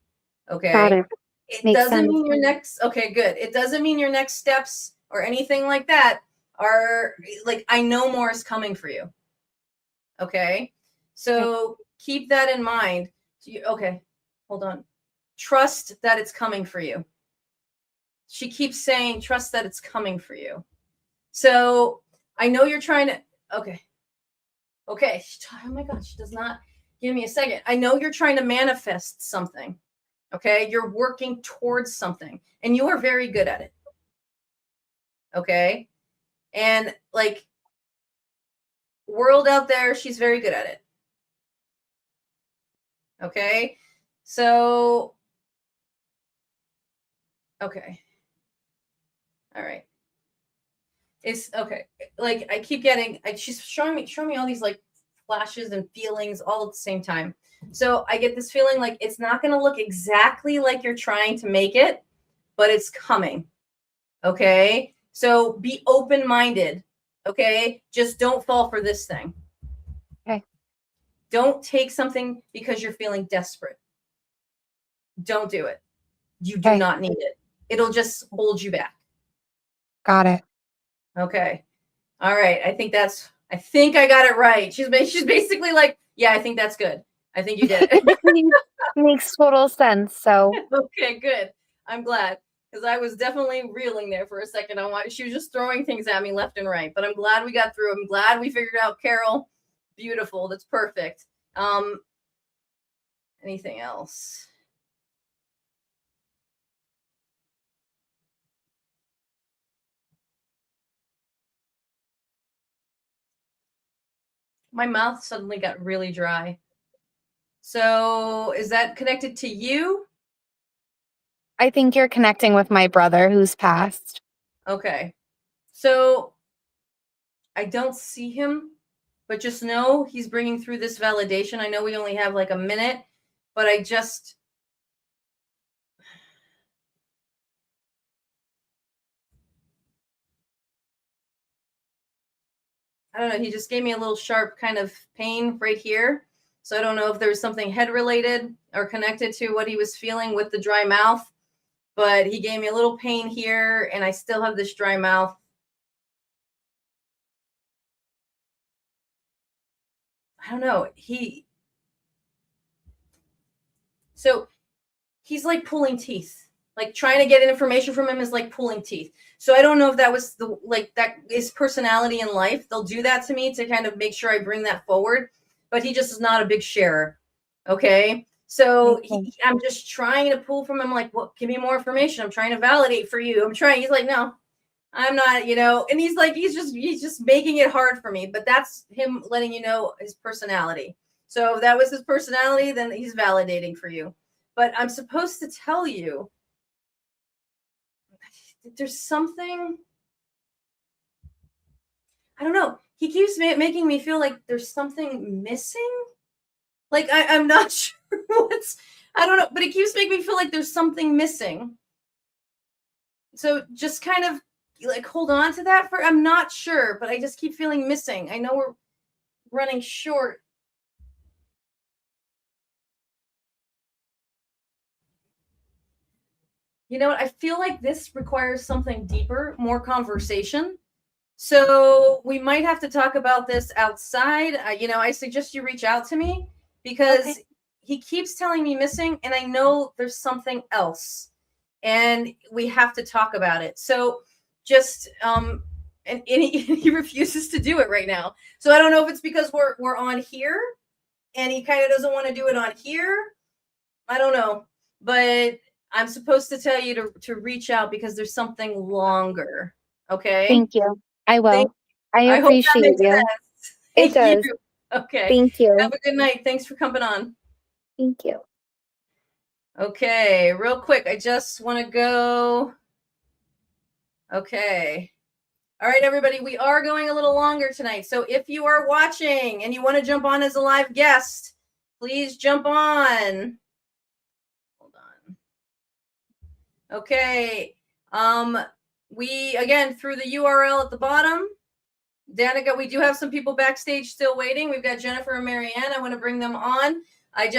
Okay. Got it. It doesn't mean your next, okay, good. It doesn't mean your next steps or anything like that are like, I know more is coming for you. Okay. So keep that in mind. Okay. Hold on. Trust that it's coming for you. She keeps saying, trust that it's coming for you. So I know you're trying to, okay. Okay. Oh my God. She does not give me a second. I know you're trying to manifest something. Okay. You're working towards something and you are very good at it. Okay. And like world out there, she's very good at it. Okay. So, okay. All right. It's okay. Like I keep getting, she's showing me all these like flashes and feelings all at the same time. So I get this feeling like it's not going to look exactly like you're trying to make it, but it's coming. Okay. So be open-minded. Okay. Just don't fall for this thing. Okay. Don't take something because you're feeling desperate. Don't do it. You do not need it. It'll just hold you back. Got it. Okay. All right. I think I got it right. She's basically like, yeah, I think that's good. I think you did it. Makes total sense. So okay, good. I'm glad because I was definitely reeling there for a second on why she was just throwing things at me left and right. But I'm glad we got through. I'm glad we figured out Carol. Beautiful. That's perfect. Anything else? My mouth suddenly got really dry. So is that connected to you? I think you're connecting with my brother who's passed. Okay. So I don't see him, but just know he's bringing through this validation. I know we only have like a minute, but I don't know. He just gave me a little sharp kind of pain right here. So I don't know if there was something head related or connected to what he was feeling with the dry mouth, but he gave me a little pain here and I still have this dry mouth. I don't know. So he's like pulling teeth. Like trying to get information from him is like pulling teeth. So I don't know if that was that is personality in life. They'll do that to me to kind of make sure I bring that forward. But he just is not a big sharer. Okay. So I'm just trying to pull from him, like, well, give me more information. I'm trying to validate for you. He's like, no, I'm not, and he's just making it hard for me. But that's him letting you know his personality. So if that was his personality, then he's validating for you. But I'm supposed to tell you there's something, I don't know. He keeps making me feel like there's something missing. Like I'm not sure I don't know, but it keeps making me feel like there's something missing. So just kind of like hold on to that I'm not sure, but I just keep feeling missing. I know we're running short. You know what? I feel like this requires something deeper, more conversation. So we might have to talk about this outside. I suggest you reach out to me because he keeps telling me missing and I know there's something else and we have to talk about it. So just, and he refuses to do it right now. So I don't know if it's because we're on here and he kind of doesn't want to do it on here. I don't know, but I'm supposed to tell you to reach out because there's something longer. Okay. Thank you. I will. I appreciate you. It does. You. Okay. Thank you. Have a good night. Thanks for coming on. Thank you. Okay, real quick. I just want to go. Okay. All right, everybody. We are going a little longer tonight. So if you are watching and you want to jump on as a live guest, please jump on. Hold on. Okay. We, again, through the URL at the bottom, Danica, we do have some people backstage still waiting. We've got Jennifer and Marianne. I want to bring them on. I'm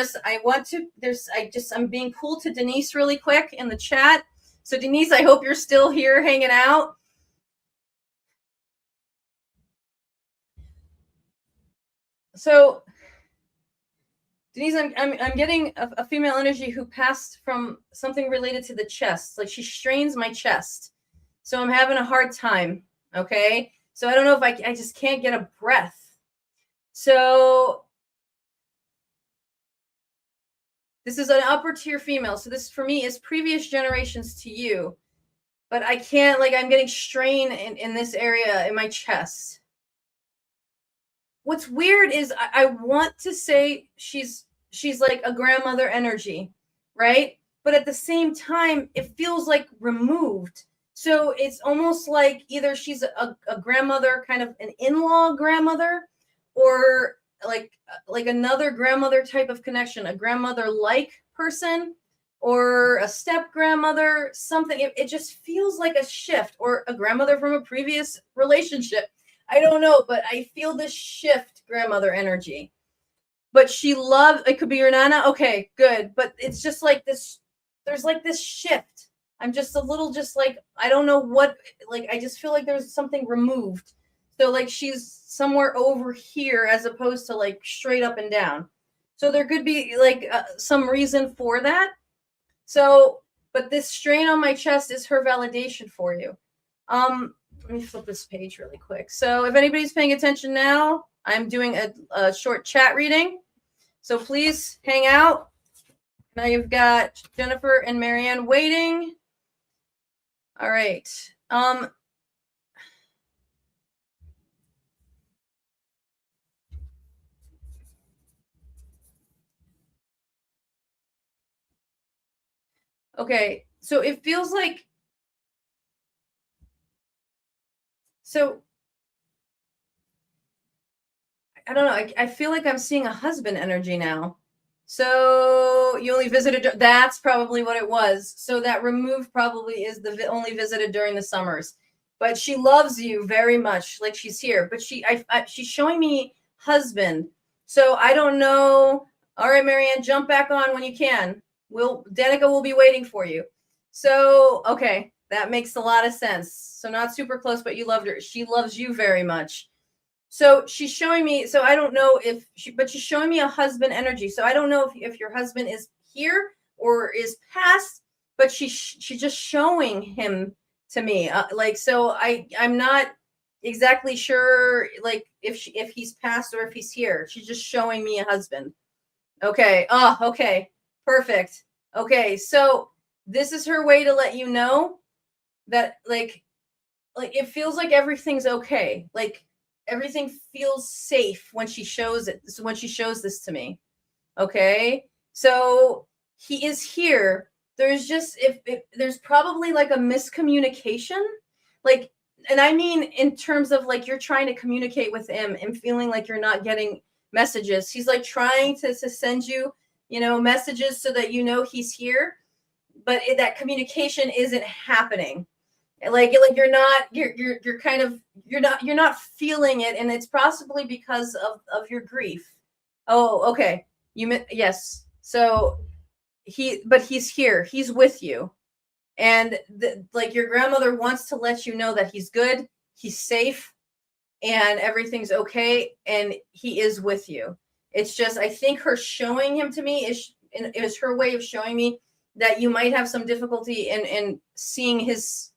being cool to Denise really quick in the chat. So Denise, I hope you're still here hanging out. So Denise, I'm getting a female energy who passed from something related to the chest. Like she strains my chest. So I'm having a hard time. Okay. So I don't know if I just can't get a breath. So this is an upper tier female. So this for me is previous generations to you, but I can't, I'm getting strain in this area in my chest. What's weird is I want to say she's like a grandmother energy, right? But at the same time, it feels like removed. So it's almost like either she's a grandmother, kind of an in-law grandmother, or like another grandmother type of connection, a grandmother-like person, or a step-grandmother, something. It just feels like a shift, or a grandmother from a previous relationship. I don't know, but I feel this shift, grandmother energy. But she loves, it could be your Nana. Okay, good. But it's just like this, there's like this shift. I'm just a little I don't know what, I just feel like there's something removed. So she's somewhere over here as opposed to straight up and down. So there could be some reason for that. So, but this strain on my chest is her validation for you. Let me flip this page really quick. So if anybody's paying attention now, I'm doing a short chat reading. So please hang out. Now you've got Jennifer and Marianne waiting. All right. Okay, so it feels like, so I don't know. I feel like I'm seeing a husband energy now. So you only visited, that's probably what it was. So that removed probably is the only visited during the summers. But she loves you very much, like she's here. But she's showing me husband. So I don't know. All right, Marianne, jump back on when you can. Danica will be waiting for you. So, okay, that makes a lot of sense. So not super close, but you loved her. She loves you very much. So she's showing me, so I don't know if but she's showing me a husband energy. So I don't know if your husband is here or is past, but she's just showing him to me. Like, so I'm not exactly sure, like if he's past or if he's here. She's just showing me a husband. Okay. Oh, okay. Perfect. Okay. So this is her way to let you know that like it feels like everything's okay. Like, everything feels safe when she shows it. So when she shows this to me, okay. So he is here. There's just if there's probably like a miscommunication, like, and I mean in terms of like you're trying to communicate with him and feeling like you're not getting messages. He's like trying to send you, messages so that he's here, but that communication isn't happening. Like you're not feeling it, and it's possibly because of your grief. Oh, okay. Yes. So he's here. He's with you, and like your grandmother wants to let you know that he's good, he's safe, and everything's okay, and he is with you. It's just I think her showing him to me is her way of showing me that you might have some difficulty in seeing his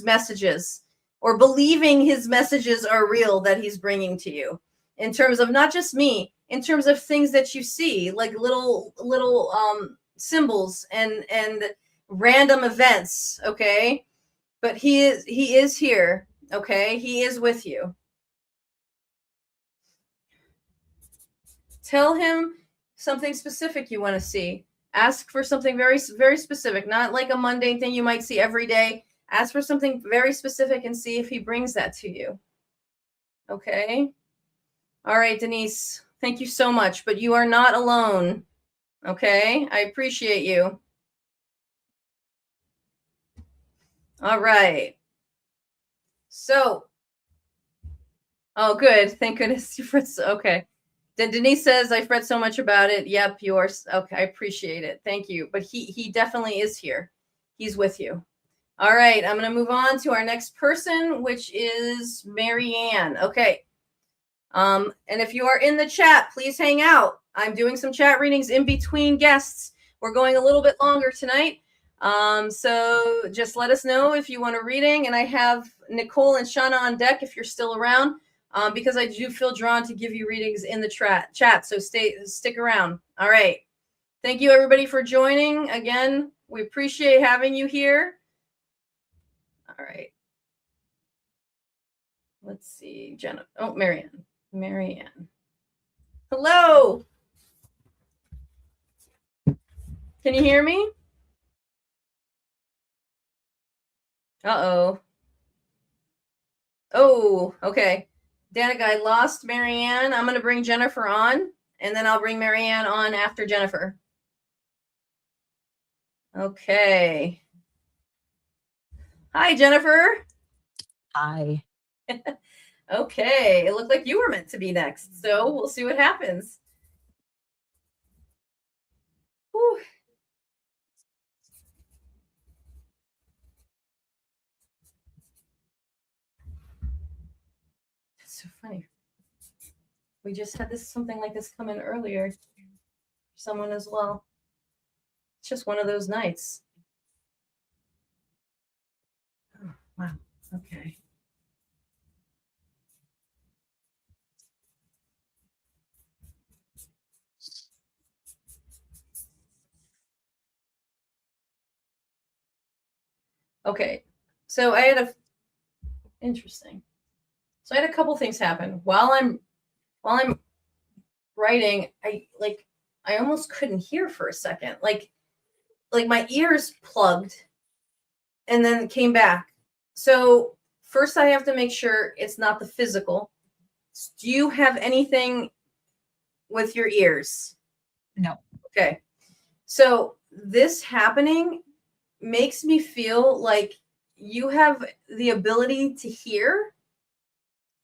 messages or believing his messages are real that he's bringing to you, in terms of not just me, in terms of things that you see, like little symbols and random events. Okay. But he is here. Okay. He is with you. Tell him something specific you want to see. Ask for something very, very specific, not like a mundane thing you might see every day. Ask for something very specific and see if he brings that to you. Okay. All right, Denise, thank you so much, but you are not alone. Okay. I appreciate you. All right. So, oh, good. Thank goodness you've read. Okay. Then Denise says, I've read so much about it. Yep, yours. Okay, I appreciate it. Thank you. But he definitely is here. He's with you. All right, I'm going to move on to our next person, which is Marianne. Okay. And if you are in the chat, please hang out. I'm doing some chat readings in between guests. We're going a little bit longer tonight. So just let us know if you want a reading. And I have Nicole and Shauna on deck if you're still around, because I do feel drawn to give you readings in the chat. So stick around. All right. Thank you, everybody, for joining. Again, we appreciate having you here. All right. Let's see. Jenna. Oh, Marianne. Hello. Can you hear me? Uh-oh. Oh, okay. Danica, I lost Marianne. I'm going to bring Jennifer on, and then I'll bring Marianne on after Jennifer. Okay. Hi, Jennifer. Hi. Okay. It looked like you were meant to be next, so we'll see what happens. Whew. That's so funny. We just had something like this come in earlier for someone as well. It's just one of those nights. Oh, wow. Okay. Okay. So I had interesting. So I had a couple things happen while I'm writing. I almost couldn't hear for a second. Like like my ears plugged and then came back. So first I have to make sure it's not the physical. Do you have anything with your ears? No. Okay. So this happening makes me feel like you have the ability to hear,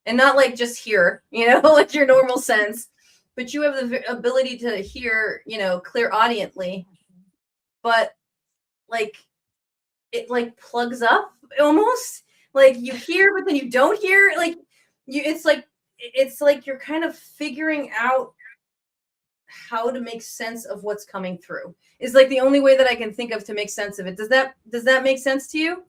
and not like just hear, like your normal sense, but you have the ability to hear, clairaudiently, but like it like plugs up almost, like you hear, but then you don't hear, like it's like you're kind of figuring out how to make sense of what's coming through, is like the only way that I can think of to make sense of it. Does that make sense to you?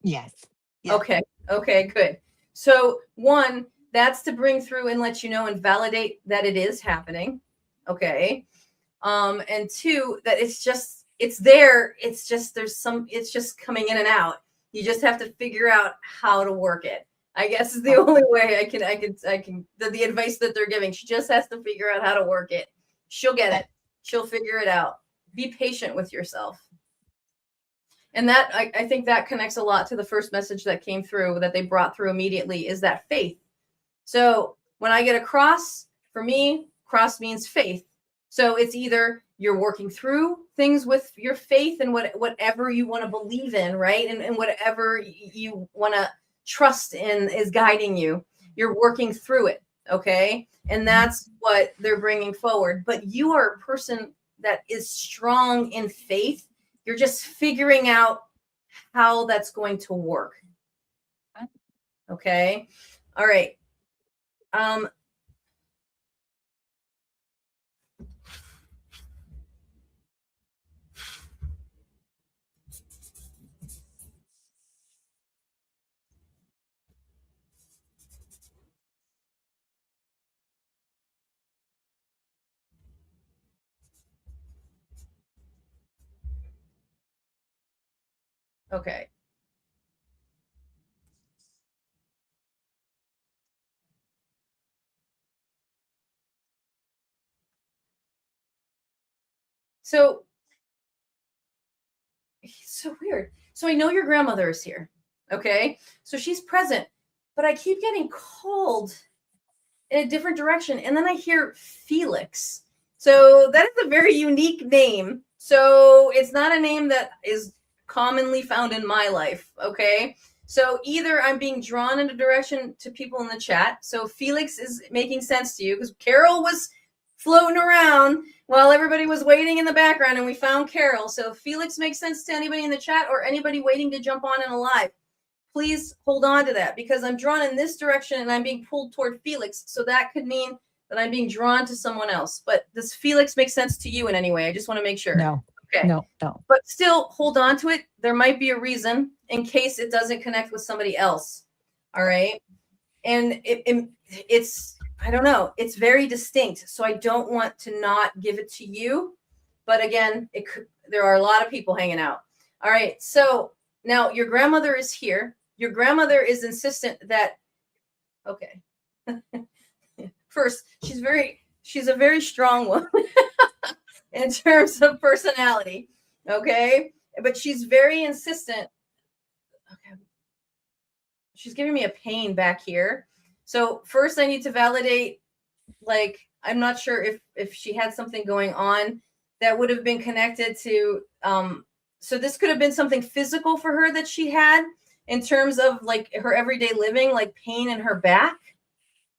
Yes. Okay. Okay, good. So one, that's to bring through and let you know and validate that it is happening. Okay. And two, that it's there. It's just coming in and out. You just have to figure out how to work it, I guess, is the only way I can, the advice that they're giving. She just has to figure out how to work it. She'll get it. She'll figure it out. Be patient with yourself. And that, I think that connects a lot to the first message that came through, that they brought through immediately, is that faith. So when I get a cross, for me, cross means faith. So it's either you're working through things with your faith and whatever you want to believe in, right? And whatever you want to trust in is guiding you. You're working through it, okay? And that's what they're bringing forward. But you are a person that is strong in faith. You're just figuring out how that's going to work. Okay. All right. Okay. So it's so weird. So I know your grandmother is here. Okay. So she's present, but I keep getting called in a different direction. And then I hear Felix. So that is a very unique name. So it's not a name that is commonly found in my life. Okay. So either I'm being drawn in a direction to people in the chat. So Felix is making sense to you because Carol was floating around while everybody was waiting in the background and we found Carol. So Felix makes sense to anybody in the chat or anybody waiting to jump on in a live. Please hold on to that because I'm drawn in this direction and I'm being pulled toward Felix. So that could mean that I'm being drawn to someone else. But does Felix make sense to you in any way? I just want to make sure. No. Okay. No. But still hold on to it. There might be a reason in case it doesn't connect with somebody else. All right. And it's, I don't know, it's very distinct. So I don't want to not give it to you. But again, there are a lot of people hanging out. All right. So now your grandmother is here. Your grandmother is insistent that, okay. First, she's a very strong woman in terms of personality. Okay. But she's very insistent. Okay. She's giving me a pain back here. So first I need to validate, like, I'm not sure if she had something going on that would have been connected to, so this could have been something physical for her that she had in terms of like her everyday living, like pain in her back.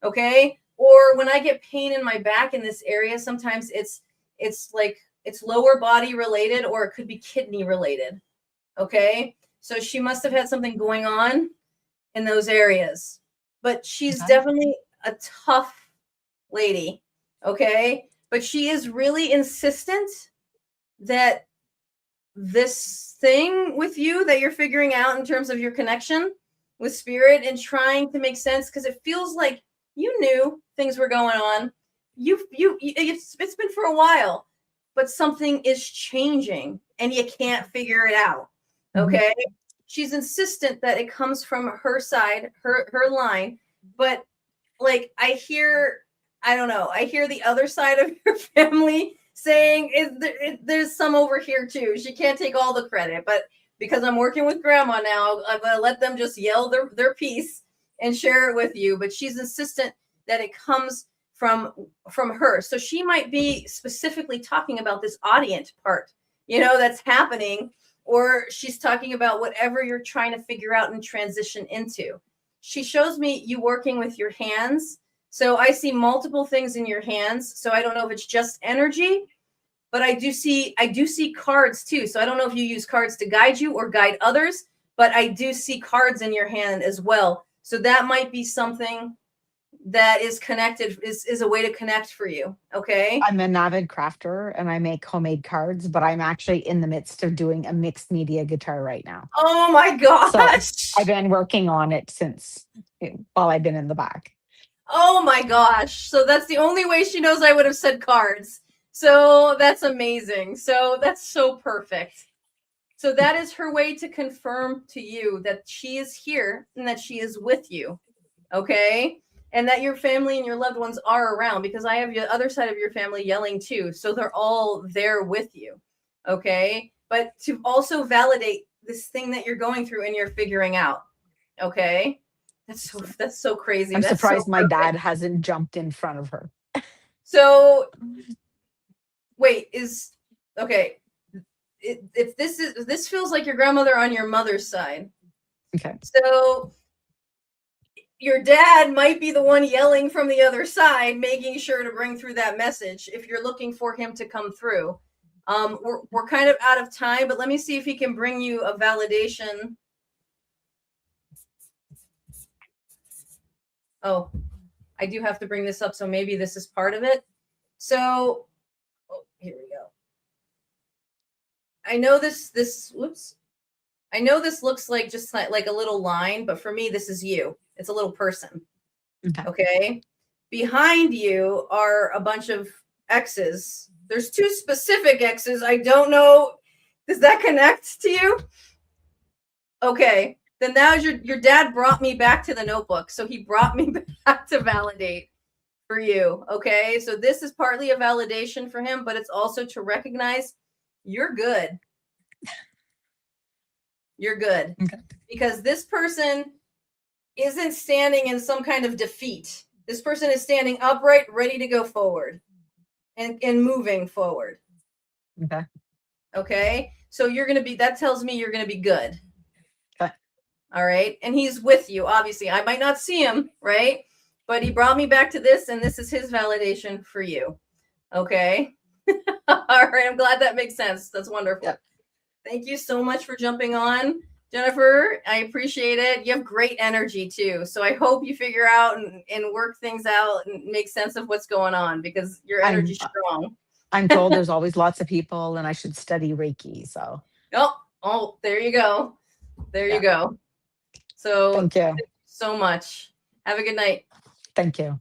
Okay. Or when I get pain in my back in this area, sometimes it's like, it's lower body related, or it could be kidney related. Okay. So she must have had something going on in those areas, but she's definitely a tough lady. Okay. But she is really insistent that this thing with you that you're figuring out in terms of your connection with spirit and trying to make sense, because it feels like you knew things were going on. It's been for a while, but something is changing and you can't figure it out. Okay. Mm-hmm. She's insistent that it comes from her side, her line, but like I hear the other side of your family saying there's some over here too. She can't take all the credit, but because I'm working with grandma now, I'm gonna let them just yell their piece and share it with you. But she's insistent that it comes from her. So she might be specifically talking about this audience part, that's happening, or she's talking about whatever you're trying to figure out and transition into. She shows me you working with your hands. So I see multiple things in your hands. So I don't know if it's just energy, but I do see cards too. So I don't know if you use cards to guide you or guide others, but I do see cards in your hand as well. So that might be something that is connected, is a way to connect for you. Okay. I'm an avid crafter and I make homemade cards, but I'm actually in the midst of doing a mixed media guitar right now. Oh my gosh. So I've been working on it while I've been in the back. Oh my gosh. So that's the only way she knows I would have said cards. So that's amazing. So that's so perfect. So that is her way to confirm to you that she is here and that she is with you. Okay. And that your family and your loved ones are around, because I have the other side of your family yelling too. So they're all there with you. Okay. But to also validate this thing that you're going through and you're figuring out. Okay. That's so crazy. I'm That's surprised so my perfect. dad hasn't jumped in front of her. So wait, okay. If this feels like your grandmother on your mother's side. Okay. So your dad might be the one yelling from the other side, making sure to bring through that message if you're looking for him to come through. We're kind of out of time, but let me see if he can bring you a validation. Oh, I do have to bring this up, so maybe this is part of it. So, here we go. I know whoops. I know this looks like just like a little line, but for me, this is you. It's a little person. Okay. Behind you are a bunch of X's. There's 2 specific X's. I don't know. Does that connect to you? Okay. Then now your dad brought me back to the notebook. So he brought me back to validate for you. Okay. So this is partly a validation for him, but it's also to recognize you're good. You're good. Okay. Because this person isn't standing in some kind of defeat. This person is standing upright, ready to go forward and moving forward. Okay. Okay. So that tells me you're going to be good. Okay. All right. And he's with you. Obviously, I might not see him, right? But he brought me back to this, and this is his validation for you. Okay. All right. I'm glad that makes sense. That's wonderful. Yep. Thank you so much for jumping on, Jennifer. I appreciate it. You have great energy too. So I hope you figure out and work things out and make sense of what's going on, because your energy's strong. I'm told there's always lots of people and I should study Reiki. So. Oh, there you go. There you go. So thank you so much. Have a good night. Thank you.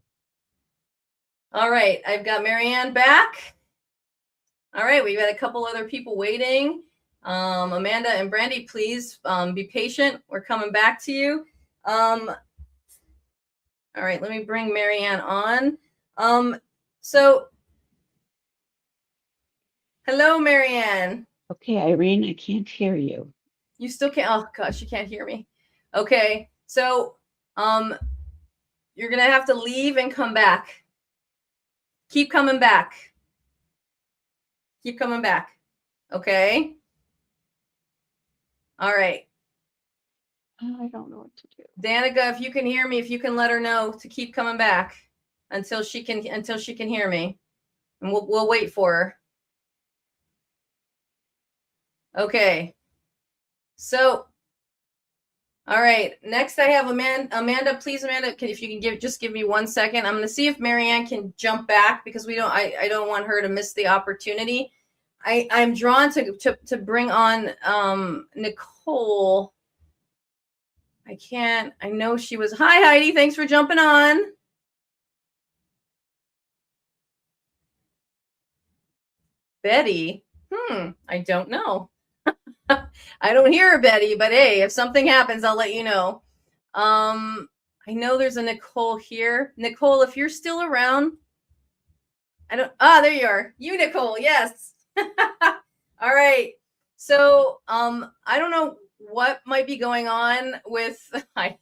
All right. I've got Marianne back. All right. We've got a couple other people waiting. Amanda and Brandy, please be patient. We're coming back to you. All right, let me bring Marianne on. So hello, Marianne. Okay, Irene, I can't hear you. You still can't. Oh gosh, you can't hear me. Okay, so you're gonna have to leave and come back. Keep coming back. Keep coming back. Okay. All right. I don't know what to do. Danica, if you can hear me, if you can let her know to keep coming back until she can hear me, and we'll wait for her. Okay. So, all right. Next, I have Amanda. Please, Amanda, if you can just give me 1 second. I'm going to see if Marianne can jump back, because I don't want her to miss the opportunity. I'm drawn to bring on Nicole. I know she was. Hi, Heidi. Thanks for jumping on. Betty. I don't know. I don't hear her, Betty, but hey, if something happens, I'll let you know. I know there's a Nicole here. Nicole, if you're still around, I don't. There you are. You, Nicole. Yes. All right. So, I don't know what might be going on with. I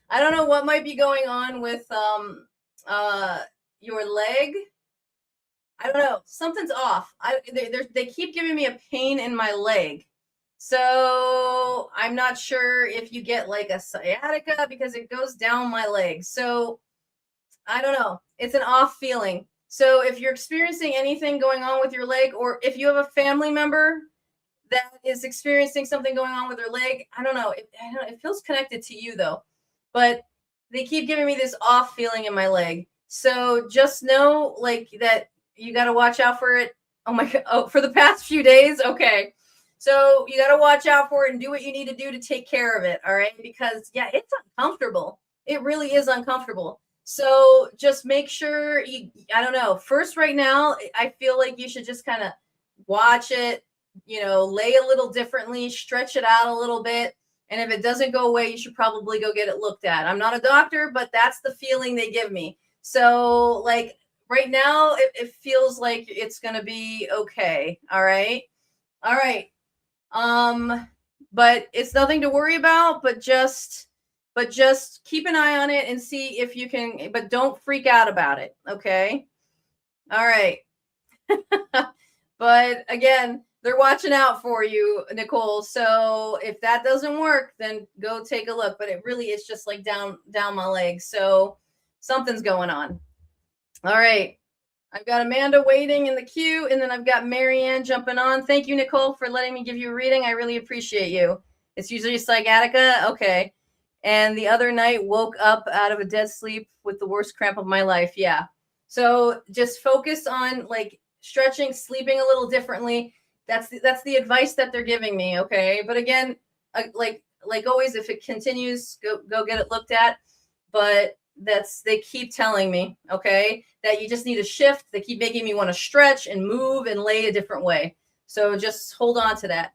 don't know what might be going on with your leg. I don't know. Something's off. They keep giving me a pain in my leg. So I'm not sure if you get like a sciatica because it goes down my leg. So I don't know. It's an off feeling. So if you're experiencing anything going on with your leg, or if you have a family member that is experiencing something going on with their leg, I don't know. It feels connected to you though. But they keep giving me this off feeling in my leg. So just know like that you got to watch out for it. Oh my God. Oh, for the past few days. Okay. So you got to watch out for it and do what you need to do to take care of it. All right. Because yeah, it's uncomfortable. It really is uncomfortable. So just make sure I don't know. First, right now, I feel like you should just kind of watch it, lay a little differently, stretch it out a little bit. And if it doesn't go away, you should probably go get it looked at. I'm not a doctor, but that's the feeling they give me. So like right now, it feels like it's going to be okay. All right. All right. But it's nothing to worry about, but just keep an eye on it and see if you can, but don't freak out about it. Okay. All right. But again, they're watching out for you, Nicole. So if that doesn't work, then go take a look, but it really is just like down my leg. So something's going on. All right. I've got Amanda waiting in the queue, and then I've got Marianne jumping on. Thank you, Nicole, for letting me give you a reading. I really appreciate you. It's usually sciatica. Okay. And the other night woke up out of a dead sleep with the worst cramp of my life. Yeah. So just focus on like stretching, sleeping a little differently. That's the advice that they're giving me. Okay. But again, like always, if it continues, go get it looked at. But they keep telling me, okay, that you just need a shift. They keep making me want to stretch and move and lay a different way. So just hold on to that.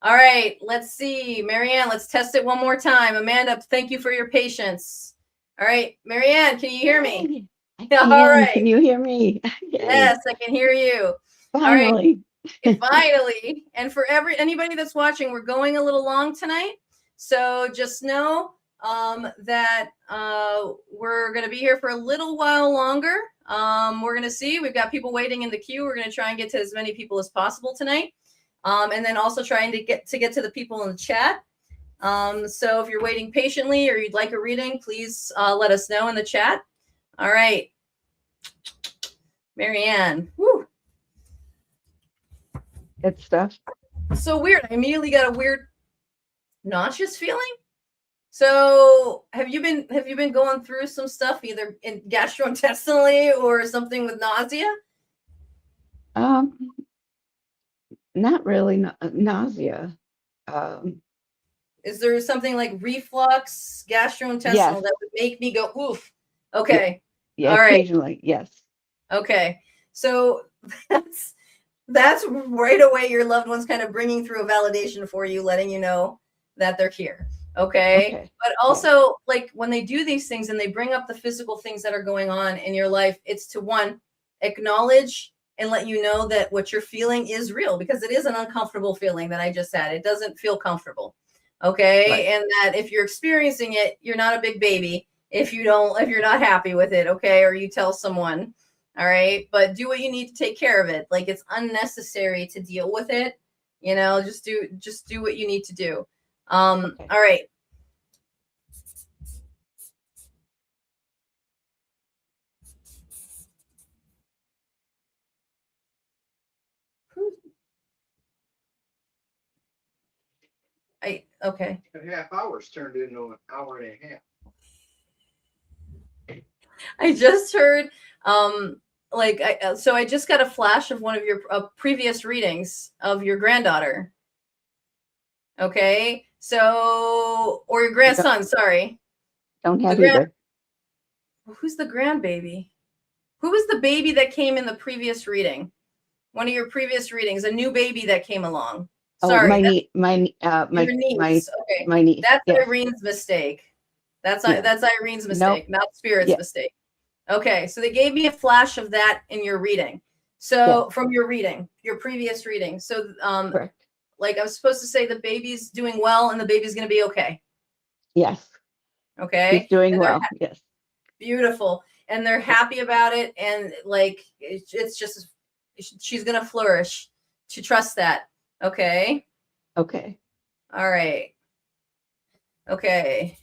All right, let's see. Marianne, let's test it one more time. Amanda, thank you for your patience. All right, Marianne, can you hear me? All right. Can you hear me? Yes, I can hear you. Finally. All right. Finally. And for anybody that's watching, we're going a little long tonight. So just know that we're going to be here for a little while longer. We're going to see. We've got people waiting in the queue. We're going to try and get to as many people as possible tonight. And then also trying to get to the people in the chat. So if you're waiting patiently or you'd like a reading, please let us know in the chat. All right. Marianne. Woo. Good stuff. So weird. I immediately got a weird nauseous feeling. So have you been going through some stuff either in gastrointestinally or something with nausea? Not really nausea. Is there something like reflux, gastrointestinal Yes. that would make me go oof? Okay. Yeah, All right. occasionally, yes. Okay. So that's right away your loved ones kind of bringing through a validation for you, letting you know that they're here. Okay. But also like when they do these things and they bring up the physical things that are going on in your life, it's to one, acknowledge and let you know that what you're feeling is real, because it is an uncomfortable feeling that I just had. It doesn't feel comfortable. Okay. Right. And that if you're experiencing it, you're not a big baby if you're not happy with it. Okay. Or you tell someone. All right. But do what you need to take care of it. Like it's unnecessary to deal with it. Just do what you need to do. All right. Okay. A half hour's turned into an hour and a half. I just heard, so I just got a flash of one of your previous readings of your granddaughter. Okay. So, or your grandson, sorry. Don't have either. Who's the grandbaby? Who was the baby that came in the previous reading? One of your previous readings, a new baby that came along. Sorry, my niece. Okay. My niece. That's Irene's mistake. That's Irene's mistake, not Spirit's mistake. Okay, so they gave me a flash of that in your reading. So from your reading, your previous reading. So Correct. like I was supposed to say the baby's doing well and the baby's going to be okay. Yes. Okay. He's doing well. Yes. Beautiful. And they're happy about it. And like, it's just, she's going to flourish. To trust that. Okay. Okay. All right. Okay.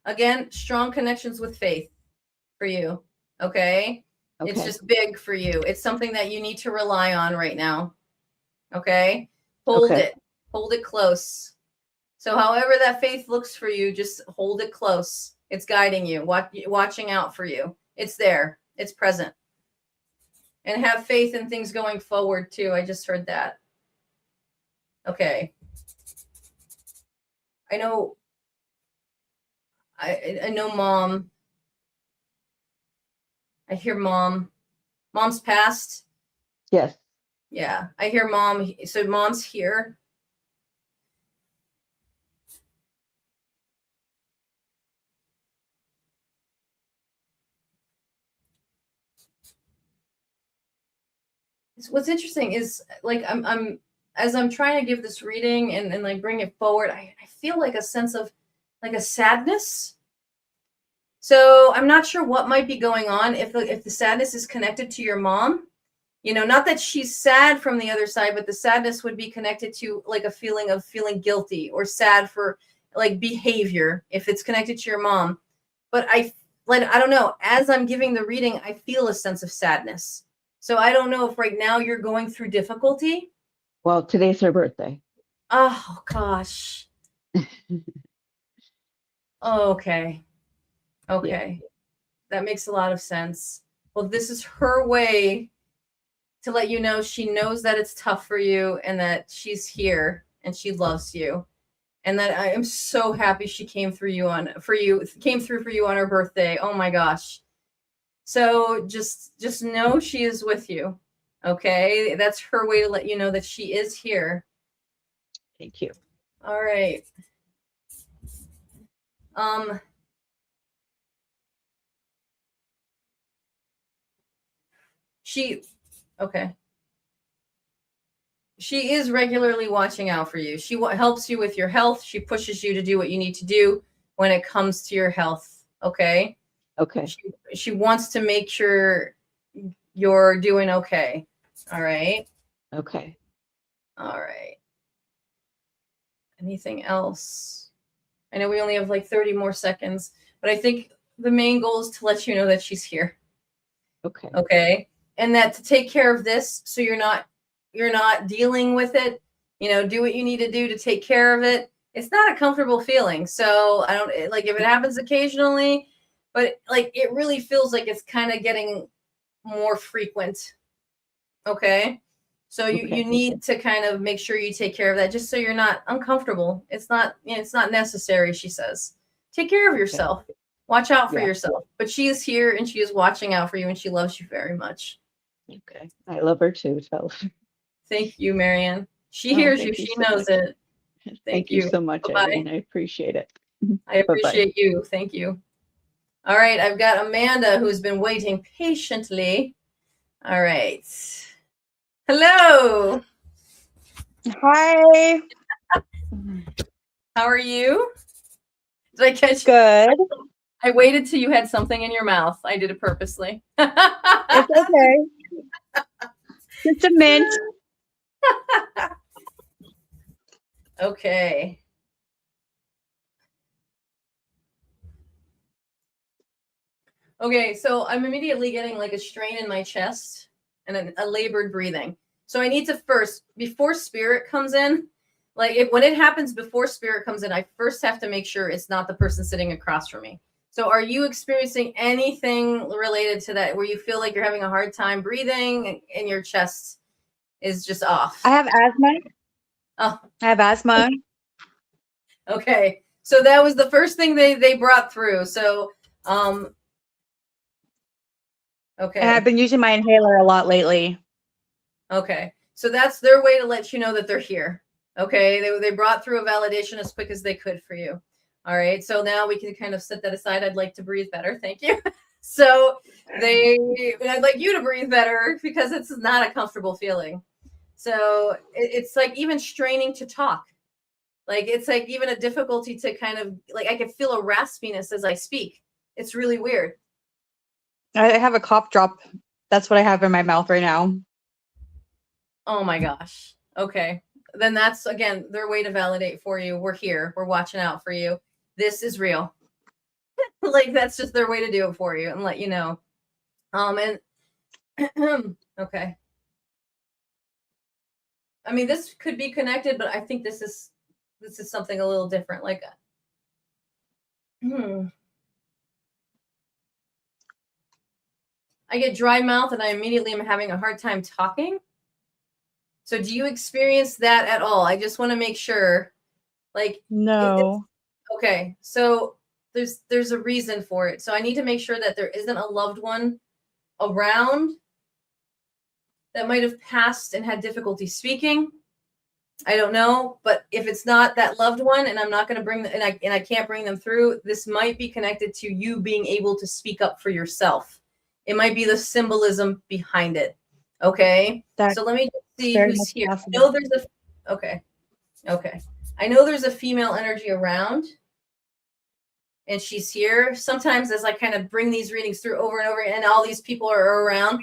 Again, strong connections with faith for you. Okay. It's just big for you. It's something that you need to rely on right now. Okay. Hold it. Hold it close. So however that faith looks for you, just hold it close. It's guiding you, watching out for you. It's there. It's present. And have faith in things going forward too. I just heard that. Okay. I know mom. I hear mom. Mom's passed. Yes. Yeah. I hear mom. So mom's here. What's interesting is like I'm as I'm trying to give this reading and like bring it forward, I feel like a sense of like a sadness. So I'm not sure what might be going on if the sadness is connected to your mom. You know, not that she's sad from the other side, but the sadness would be connected to like a feeling of feeling guilty or sad for like behavior if it's connected to your mom. But I don't know, as I'm giving the reading, I feel a sense of sadness. So I don't know if right now you're going through difficulty. Well, today's her birthday. Oh, gosh. Okay. Okay. Yeah. That makes a lot of sense. Well, this is her way to let you know she knows that it's tough for you and that she's here and she loves you. And that I am so happy she came through for you on her birthday. Oh my gosh. So just know she is with you. Okay. That's her way to let you know that she is here. Thank you. All right. Okay. She is regularly watching out for you. She helps you with your health. She pushes you to do what you need to do when it comes to your health. Okay. Okay. She wants to make sure you're doing okay. All right. Okay. All right. Anything else? I know we only have like 30 more seconds, but I think the main goal is to let you know that she's here. Okay. Okay. And that to take care of this so you're not dealing with it, you know, do what you need to do to take care of it. It's not a comfortable feeling. So I don't like if it happens occasionally, but like it really feels like it's kind of getting more frequent. Okay. So you need to kind of make sure you take care of that just so you're not uncomfortable. It's not necessary, she says. Take care of yourself. Watch out for yourself. But she is here and she is watching out for you and she loves you very much. Okay. I love her too. So thank you, Marianne. She hears you. She knows it. Thank you so much, Irene. I appreciate it. I appreciate you. Thank you. All right. I've got Amanda who's been waiting patiently. All right. Hello. Hi. How are you? Did I catch good? I waited till you had something in your mouth. I did it purposely. It's okay. Just a mint. Okay. Okay, so I'm immediately getting like a strain in my chest and a labored breathing. So I need to first, before spirit comes in, like when it happens before spirit comes in, I first have to make sure it's not the person sitting across from me. So are you experiencing anything related to that where you feel like you're having a hard time breathing and your chest is just off? I have asthma. Oh. I have asthma. Okay. So that was the first thing they brought through. So okay. And I've been using my inhaler a lot lately. Okay. So that's their way to let you know that they're here. Okay. They brought through a validation as quick as they could for you. All right. So now we can kind of set that aside. I'd like to breathe better. Thank you. So I'd like you to breathe better because it's not a comfortable feeling. So it's like even straining to talk. Like it's like even a difficulty to kind of like I can feel a raspiness as I speak. It's really weird. I have a cough drop. That's what I have in my mouth right now. Oh my gosh. Okay. Then that's again their way to validate for you. We're here. We're watching out for you. This is real. Like that's just their way to do it for you and let you know. And okay. I mean, this could be connected, but I think this is something a little different. Like, I get dry mouth and I immediately am having a hard time talking. So do you experience that at all? I just want to make sure. Like, no. Okay. So there's a reason for it. So I need to make sure that there isn't a loved one around that might have passed and had difficulty speaking. I don't know, but if it's not that loved one and I'm not going to bring and I can't bring them through, this might be connected to you being able to speak up for yourself. It might be the symbolism behind it. Okay. So let me just see who's here. I know there's okay. I know there's a female energy around and she's here. Sometimes as I kind of bring these readings through over and over and all these people are around,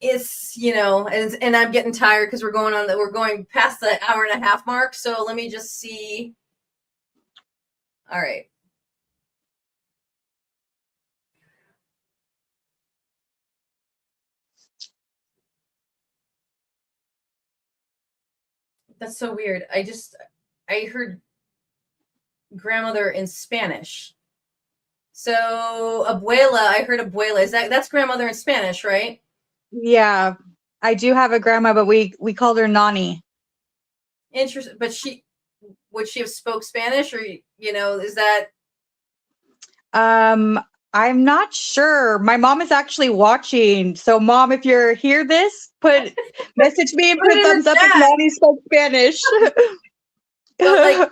it's, you know, and I'm getting tired because we're going past the hour and a half mark. So let me just see. All right. That's so weird. I heard grandmother in Spanish. So abuela, I heard abuela. That's grandmother in Spanish, right? Yeah, I do have a grandma, but we called her Nani. Interesting. But would she have spoke Spanish or, you know, is that? I'm not sure. My mom is actually watching. So mom, if you're hear this, message me and put a thumbs up if Nani spoke Spanish. But like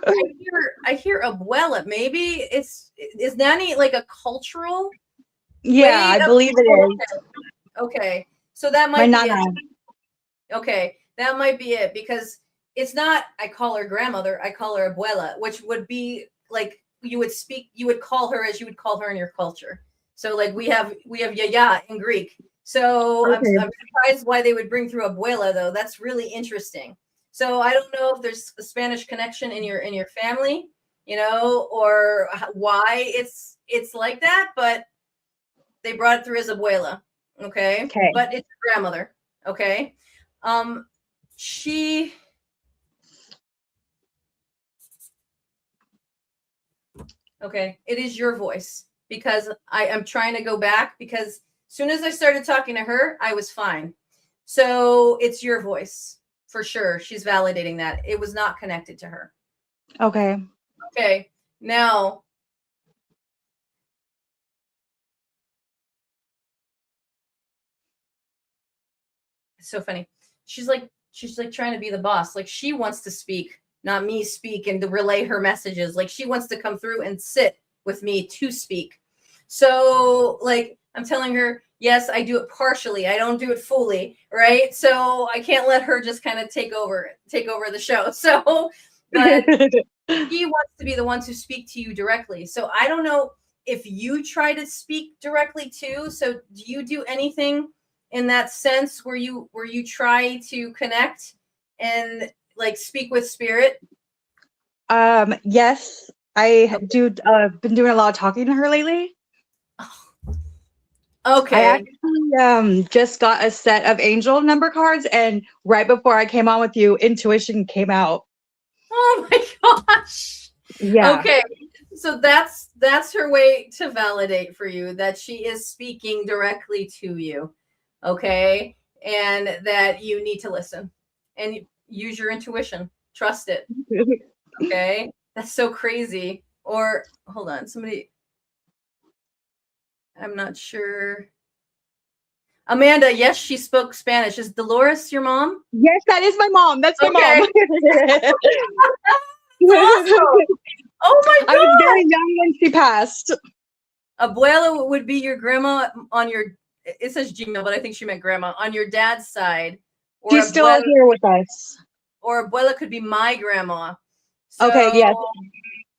I hear abuela. Maybe is Nani like a cultural? Yeah, I believe it is. Okay. So that might be it. Okay. That might be it because it's not, I call her grandmother, I call her abuela, which would be like you would call her as you would call her in your culture. So like we have yaya in Greek. So okay. I'm surprised why they would bring through abuela though. That's really interesting. So I don't know if there's a Spanish connection in your family, you know, or why it's like that, but they brought it through as abuela. Okay. But it's your grandmother. Okay. Okay. It is your voice because I am trying to go back because as soon as I started talking to her, I was fine. So it's your voice for sure. She's validating that it was not connected to her. Okay. Okay. Now, it's so funny. She's like trying to be the boss. Like she wants to speak, not me speak and to relay her messages. Like she wants to come through and sit with me to speak. So like I'm telling her, yes, I do it partially. I don't do it fully, right? So I can't let her just kind of take over the show. So but he wants to be the one to speak to you directly. So I don't know if you try to speak directly too. So do you do anything in that sense where you try to connect and like speak with spirit? Yes, I do. Been doing a lot of talking to her lately. Okay. I actually just got a set of angel number cards, and right before I came on with you, intuition came out. Oh my gosh. Yeah. Okay. So that's her way to validate for you that she is speaking directly to you. Okay. And that you need to listen and use your intuition. Trust it. Okay. That's so crazy. Or hold on, I'm not sure. Amanda, yes, she spoke Spanish. Is Dolores your mom? Yes, that is my mom. That's my mom. Awesome. Oh my God. I was very young when she passed. Abuela would be your grandma on your, it says Gmail, but I think she meant grandma, on your dad's side. Or She's still here with us. Or abuela could be my grandma. So, Okay, yes.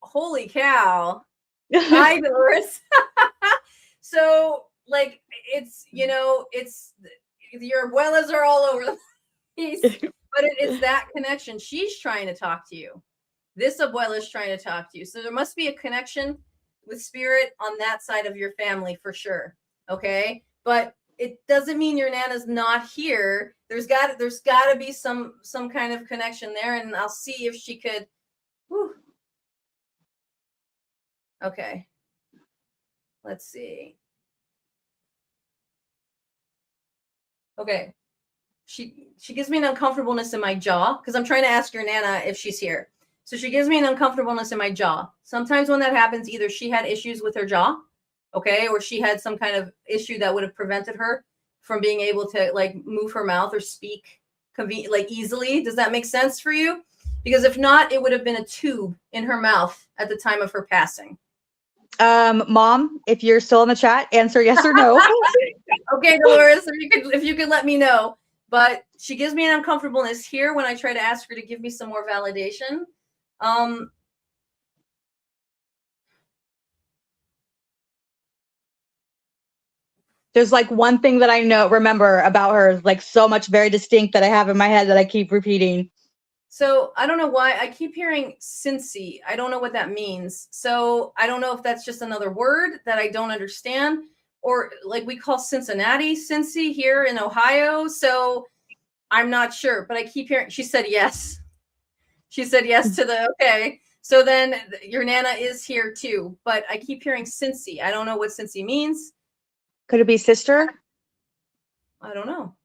Holy cow. Hi, Dolores. So, like, it's, you know, it's, your abuelas are all over the place, but it's that connection. She's trying to talk to you. This abuela is trying to talk to you. So there must be a connection with spirit on that side of your family for sure. Okay. But it doesn't mean your Nana's not here. There's got to be some kind of connection there. And I'll see if she could. Whew. Okay. Let's see. Okay. She gives me an uncomfortableness in my jaw because I'm trying to ask your Nana if she's here. So she gives me an uncomfortableness in my jaw. Sometimes when that happens, either she had issues with her jaw, okay, or she had some kind of issue that would have prevented her from being able to like move her mouth or speak like easily. Does that make sense for you? Because if not, it would have been a tube in her mouth at the time of her passing. Mom, if you're still in the chat, answer yes or no. Okay, Dolores, if you could let me know. But she gives me an uncomfortableness here when I try to ask her to give me some more validation. There's like one thing that I remember about her, like so much very distinct that I have in my head that I keep repeating. So I don't know why I keep hearing Cincy. I don't know what that means. So I don't know if that's just another word that I don't understand, or like we call Cincinnati Cincy here in Ohio. So I'm not sure, but I keep hearing, she said yes. She said yes to the, okay. So then your Nana is here too, but I keep hearing Cincy. I don't know what Cincy means. Could it be sister? I don't know.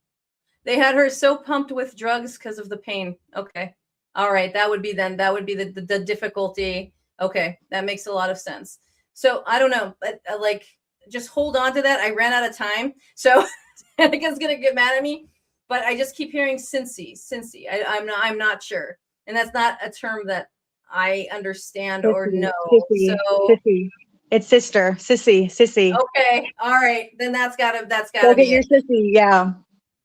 They had her so pumped with drugs because of the pain. Okay. All right. That would be the difficulty. Okay. That makes a lot of sense. So I don't know, but like, just hold on to that. I ran out of time. So Danica's going to get mad at me, but I just keep hearing Cincy. I'm not sure. And that's not a term that I understand or know. Sissy, so sissy. It's sister, sissy. Okay. All right. Then that's gotta Go be get your it. sissy, yeah.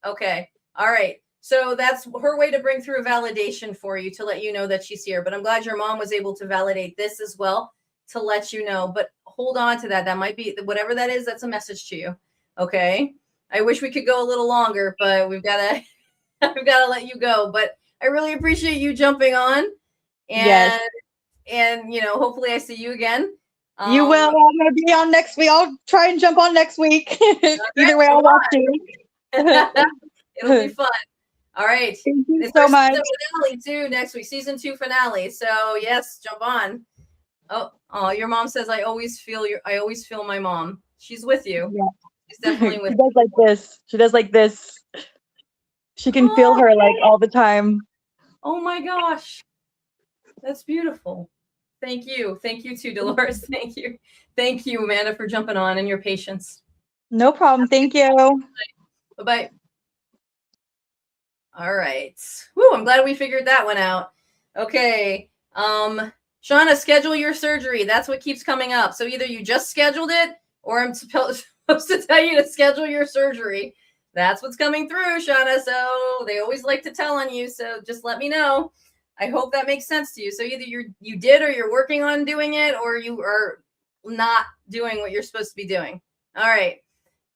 Okay. All right. So that's her way to bring through a validation for you to let you know that she's here. But I'm glad your mom was able to validate this as well to let you know. But hold on to that. That might be whatever that is. That's a message to you. Okay. I wish we could go a little longer, but we've got to let you go. But I really appreciate you jumping on. And Yes. And you know, hopefully I see you again. You will. I'm going to be on next week. I'll try and jump on next week. Either way, I'll watch you. It'll be fun. All right. Thank you It's so our much. season finale too next week, season 2 finale. So yes, jump on. Oh, your mom says I always feel my mom. She's with you. Yeah. She's definitely with She does like this. She does like this. She can feel her like all the time. Oh my gosh. That's beautiful. Thank you. Thank you too, Dolores. Thank you. Thank you, Amanda, for jumping on and your patience. No problem. Thank you. Bye-bye. All right. Woo, I'm glad we figured that one out. Okay. Shauna, schedule your surgery. That's what keeps coming up. So either you just scheduled it or I'm supposed to tell you to schedule your surgery. That's what's coming through, Shauna. So they always like to tell on you. So just let me know. I hope that makes sense to you. So either you did or you're working on doing it or you are not doing what you're supposed to be doing. All right.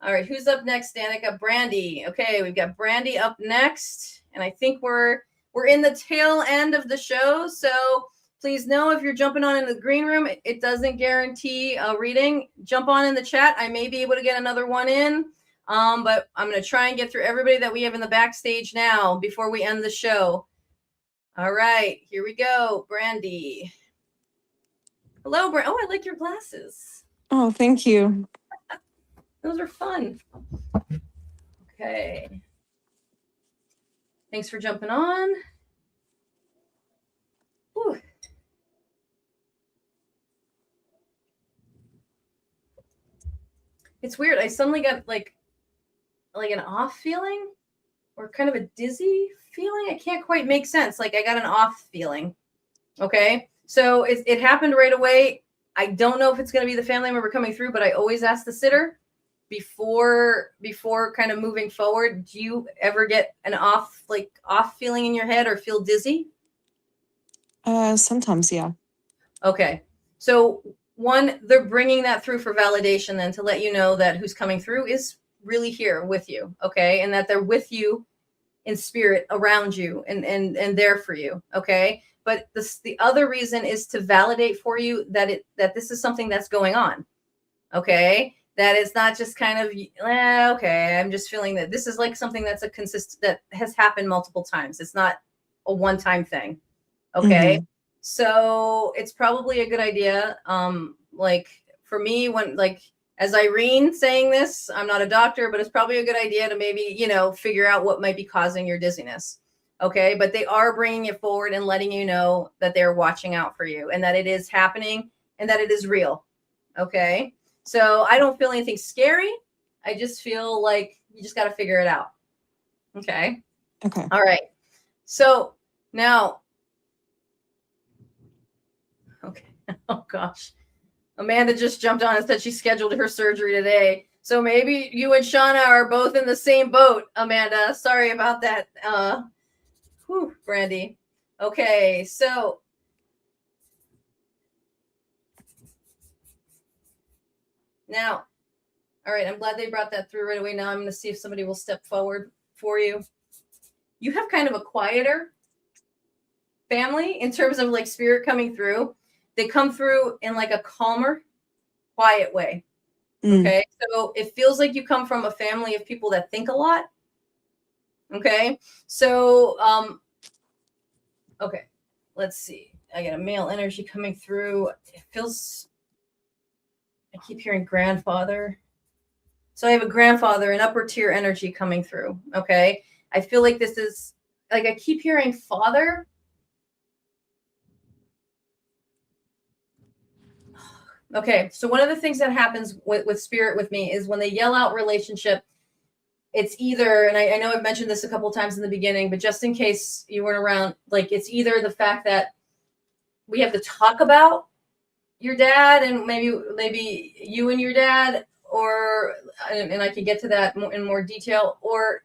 All right. Who's up next, Danica? Brandy. Okay. We've got Brandy up next. And I think we're in the tail end of the show. So please know if you're jumping on in the green room, it doesn't guarantee a reading. Jump on in the chat. I may be able to get another one in. But I'm going to try and get through everybody that we have in the backstage now before we end the show. All right, here we go. Brandy. Hello, Brandy. Oh, I like your glasses. Oh, thank you. Those are fun. Okay. Thanks for jumping on. Whew. It's weird. I suddenly got like an off feeling or kind of a dizzy feeling. I can't quite make sense. Like I got an off feeling. Okay. So it happened right away. I don't know if it's going to be the family member coming through, but I always ask the sitter before kind of moving forward. Do you ever get an off feeling in your head or feel dizzy? Sometimes, yeah. Okay. So one, they're bringing that through for validation then to let you know that who's coming through is really here with you. Okay. And that they're with you in spirit, around you and there for you. Okay. But the other reason is to validate for you that this is something that's going on. Okay. That it's not just kind of, okay, I'm just feeling that this is like something that's that has happened multiple times. It's not a one-time thing. Okay. Mm-hmm. So it's probably a good idea. Like for me, when as Irene saying this, I'm not a doctor, but it's probably a good idea to maybe, figure out what might be causing your dizziness. Okay. But they are bringing it forward and letting you know that they're watching out for you and that it is happening and that it is real. Okay. So I don't feel anything scary. I just feel like you just got to figure it out. Okay. Okay. All right. So now, okay. Oh gosh. Amanda just jumped on and said she scheduled her surgery today. So maybe you and Shauna are both in the same boat, Amanda. Sorry about that. Brandy. Okay. So now, all right, I'm glad they brought that through right away. Now I'm going to see if somebody will step forward for you. You have kind of a quieter family in terms of spirit coming through. They come through in a calmer, quiet way. Okay. So it feels like you come from a family of people that think a lot. Okay. So, okay, let's see. I got a male energy coming through. It feels, I keep hearing grandfather. So I have a grandfather and upper tier energy coming through. Okay. I feel like this is I keep hearing father. Okay. So one of the things that happens with spirit with me is when they yell out relationship, it's either, and I know I've mentioned this a couple of times in the beginning, but just in case you weren't around, it's either the fact that we have to talk about your dad and maybe you and your dad, or, and I can get to that in more detail, or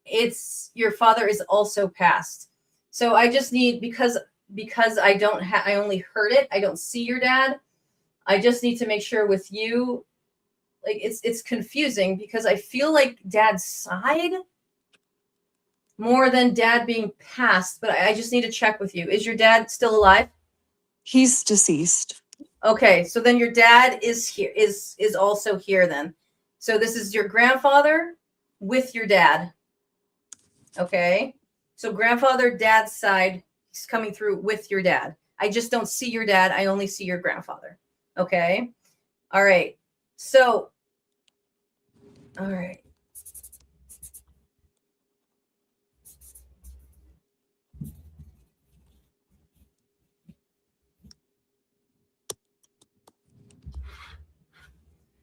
it's your father is also passed. So I just need, because I only heard it. I don't see your dad. I just need to make sure with you, it's confusing because I feel like dad's side more than dad being passed, but I just need to check with you. Is your dad still alive? He's deceased. Okay, so then your dad is here, is also here then. So this is your grandfather with your dad. Okay, so grandfather, dad's side is coming through with your dad. I just don't see your dad. I only see your grandfather. Okay, all right. So, all right.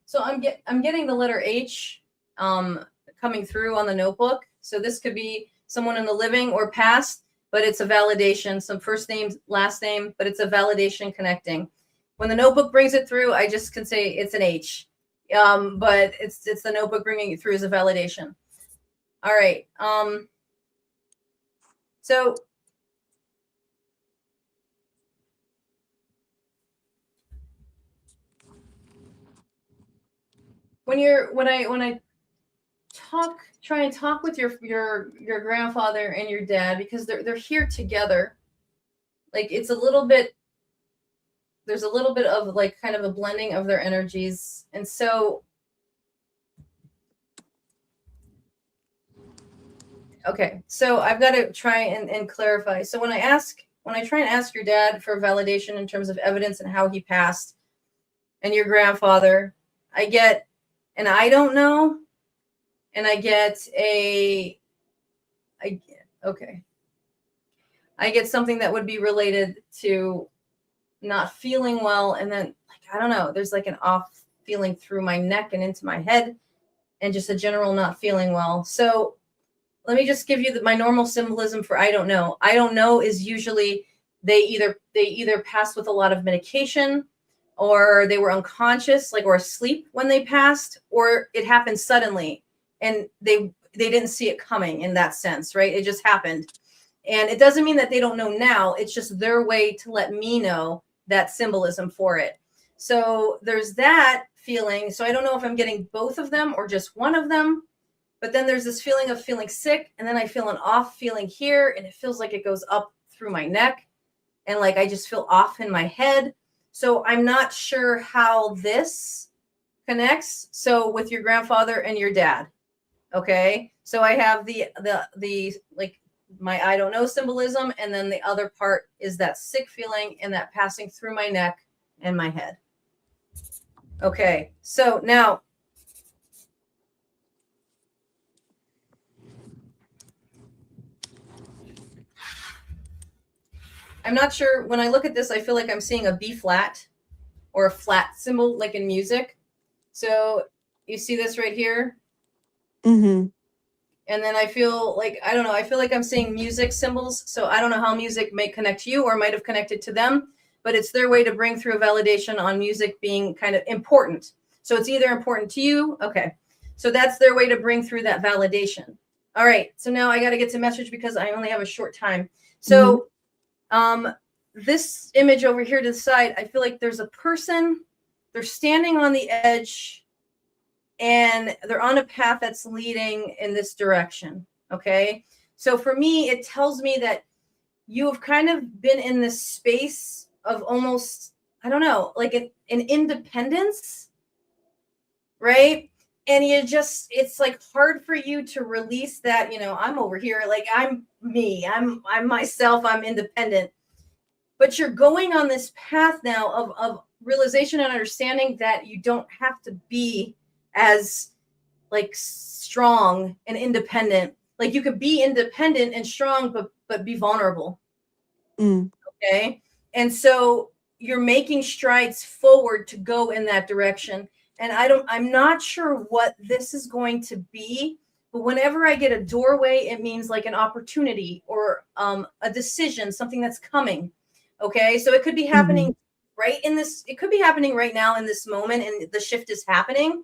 So I'm getting the letter H coming through on the notebook. So this could be someone in the living or past, but it's a validation. Some first name, last name, but it's a validation connecting. When the notebook brings it through, I just can say it's an H, but it's the notebook bringing it through as a validation. All right. So when I try and talk with your grandfather and your dad, because they're here together, it's a little bit, there's a little bit of kind of a blending of their energies. And so, okay, so I've got to try and clarify. So when I try and ask your dad for validation in terms of evidence and how he passed, and your grandfather, I get an I don't know, and I get I get something that would be related to not feeling well, and then I don't know, there's an off feeling through my neck and into my head, and just a general not feeling well. So let me just give you my normal symbolism for I don't know. I don't know is usually they either passed with a lot of medication, or they were unconscious, like, or asleep when they passed, or it happened suddenly and they didn't see it coming in that sense, right? It just happened. And it doesn't mean that they don't know now. It's just their way to let me know that symbolism for it. So there's that feeling. So I don't know if I'm getting both of them or just one of them. But then there's this feeling of feeling sick, and then I feel an off feeling here, and it feels like it goes up through my neck, and like I just feel off in my head. So I'm not sure how this connects. So with your grandfather and your dad, okay? So I have the like my I don't know symbolism, and then the other part is that sick feeling and that passing through my neck and my head. Okay, so now I'm not sure. When I look at this, I feel like I'm seeing a B flat or a flat symbol, like in music. So you see this right here? Mm-hmm. And then I feel like, I don't know, I feel like I'm seeing music symbols. So I don't know how music may connect to you or might have connected to them, but it's their way to bring through a validation on music being kind of important. So it's either important to you. Okay. So that's their way to bring through that validation. All right. So now I got to get to message because I only have a short time. So this image over here to the side, I feel like there's a person, they're standing on the edge and they're on a path that's leading in this direction. Okay. So for me, it tells me that you have kind of been in this space of almost, I don't know, like an independence, right? And you just, it's like hard for you to release that, you know, I'm over here, like I'm me, I'm myself, I'm independent. But you're going on this path now of realization and understanding that you don't have to be as like strong and independent. Like you could be independent and strong, but be vulnerable. Okay. And so you're making strides forward to go in that direction. And I'm not sure what this is going to be, but whenever I get a doorway, it means like an opportunity or a decision, something that's coming. Okay. So it could be happening right in this, it could be happening right now in this moment, and the shift is happening,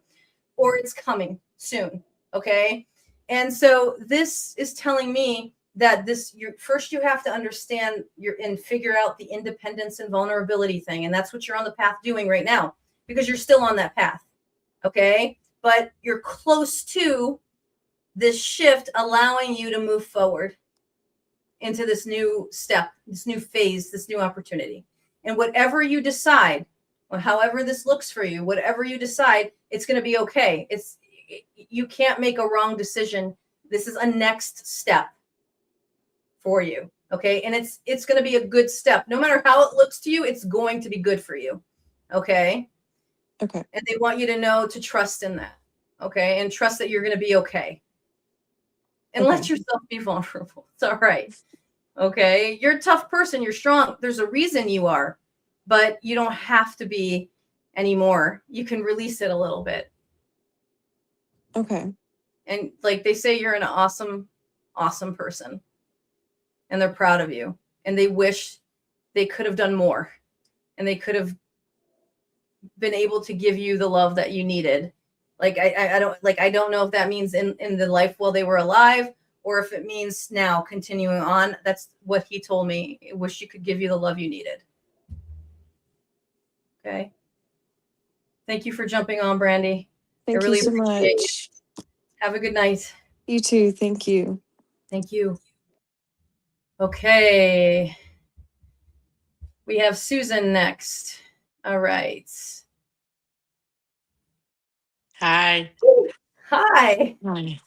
or it's coming soon. Okay. And so this is telling me that first you have to understand and figure out the independence and vulnerability thing. And that's what you're on the path doing right now, because you're still on that path. Okay. But you're close to this shift, allowing you to move forward into this new step, this new phase, this new opportunity. And whatever you decide, or however this looks for you, whatever you decide, it's going to be okay. You can't make a wrong decision. This is a next step for you. Okay. And it's going to be a good step. No matter how it looks to you, it's going to be good for you. Okay. Okay. And they want you to know to trust in that. Okay. And trust that you're going to be okay. And let yourself be vulnerable. It's all right. Okay. You're a tough person. You're strong. There's a reason you are, but you don't have to be anymore. You can release it a little bit. Okay. And like they say, you're an awesome, awesome person. And they're proud of you. And they wish they could have done more. And they could have been able to give you the love that you needed. Like I don't know if that means in the life while they were alive, or if it means now continuing on. That's what he told me. I wish you could give you the love you needed. Okay. Thank you for jumping on, Brandy. Thank I really you so appreciate much. you. Have a good night. You too. Thank you. Thank you. Okay. We have Susan next. All right. Hi. Hi. Hi.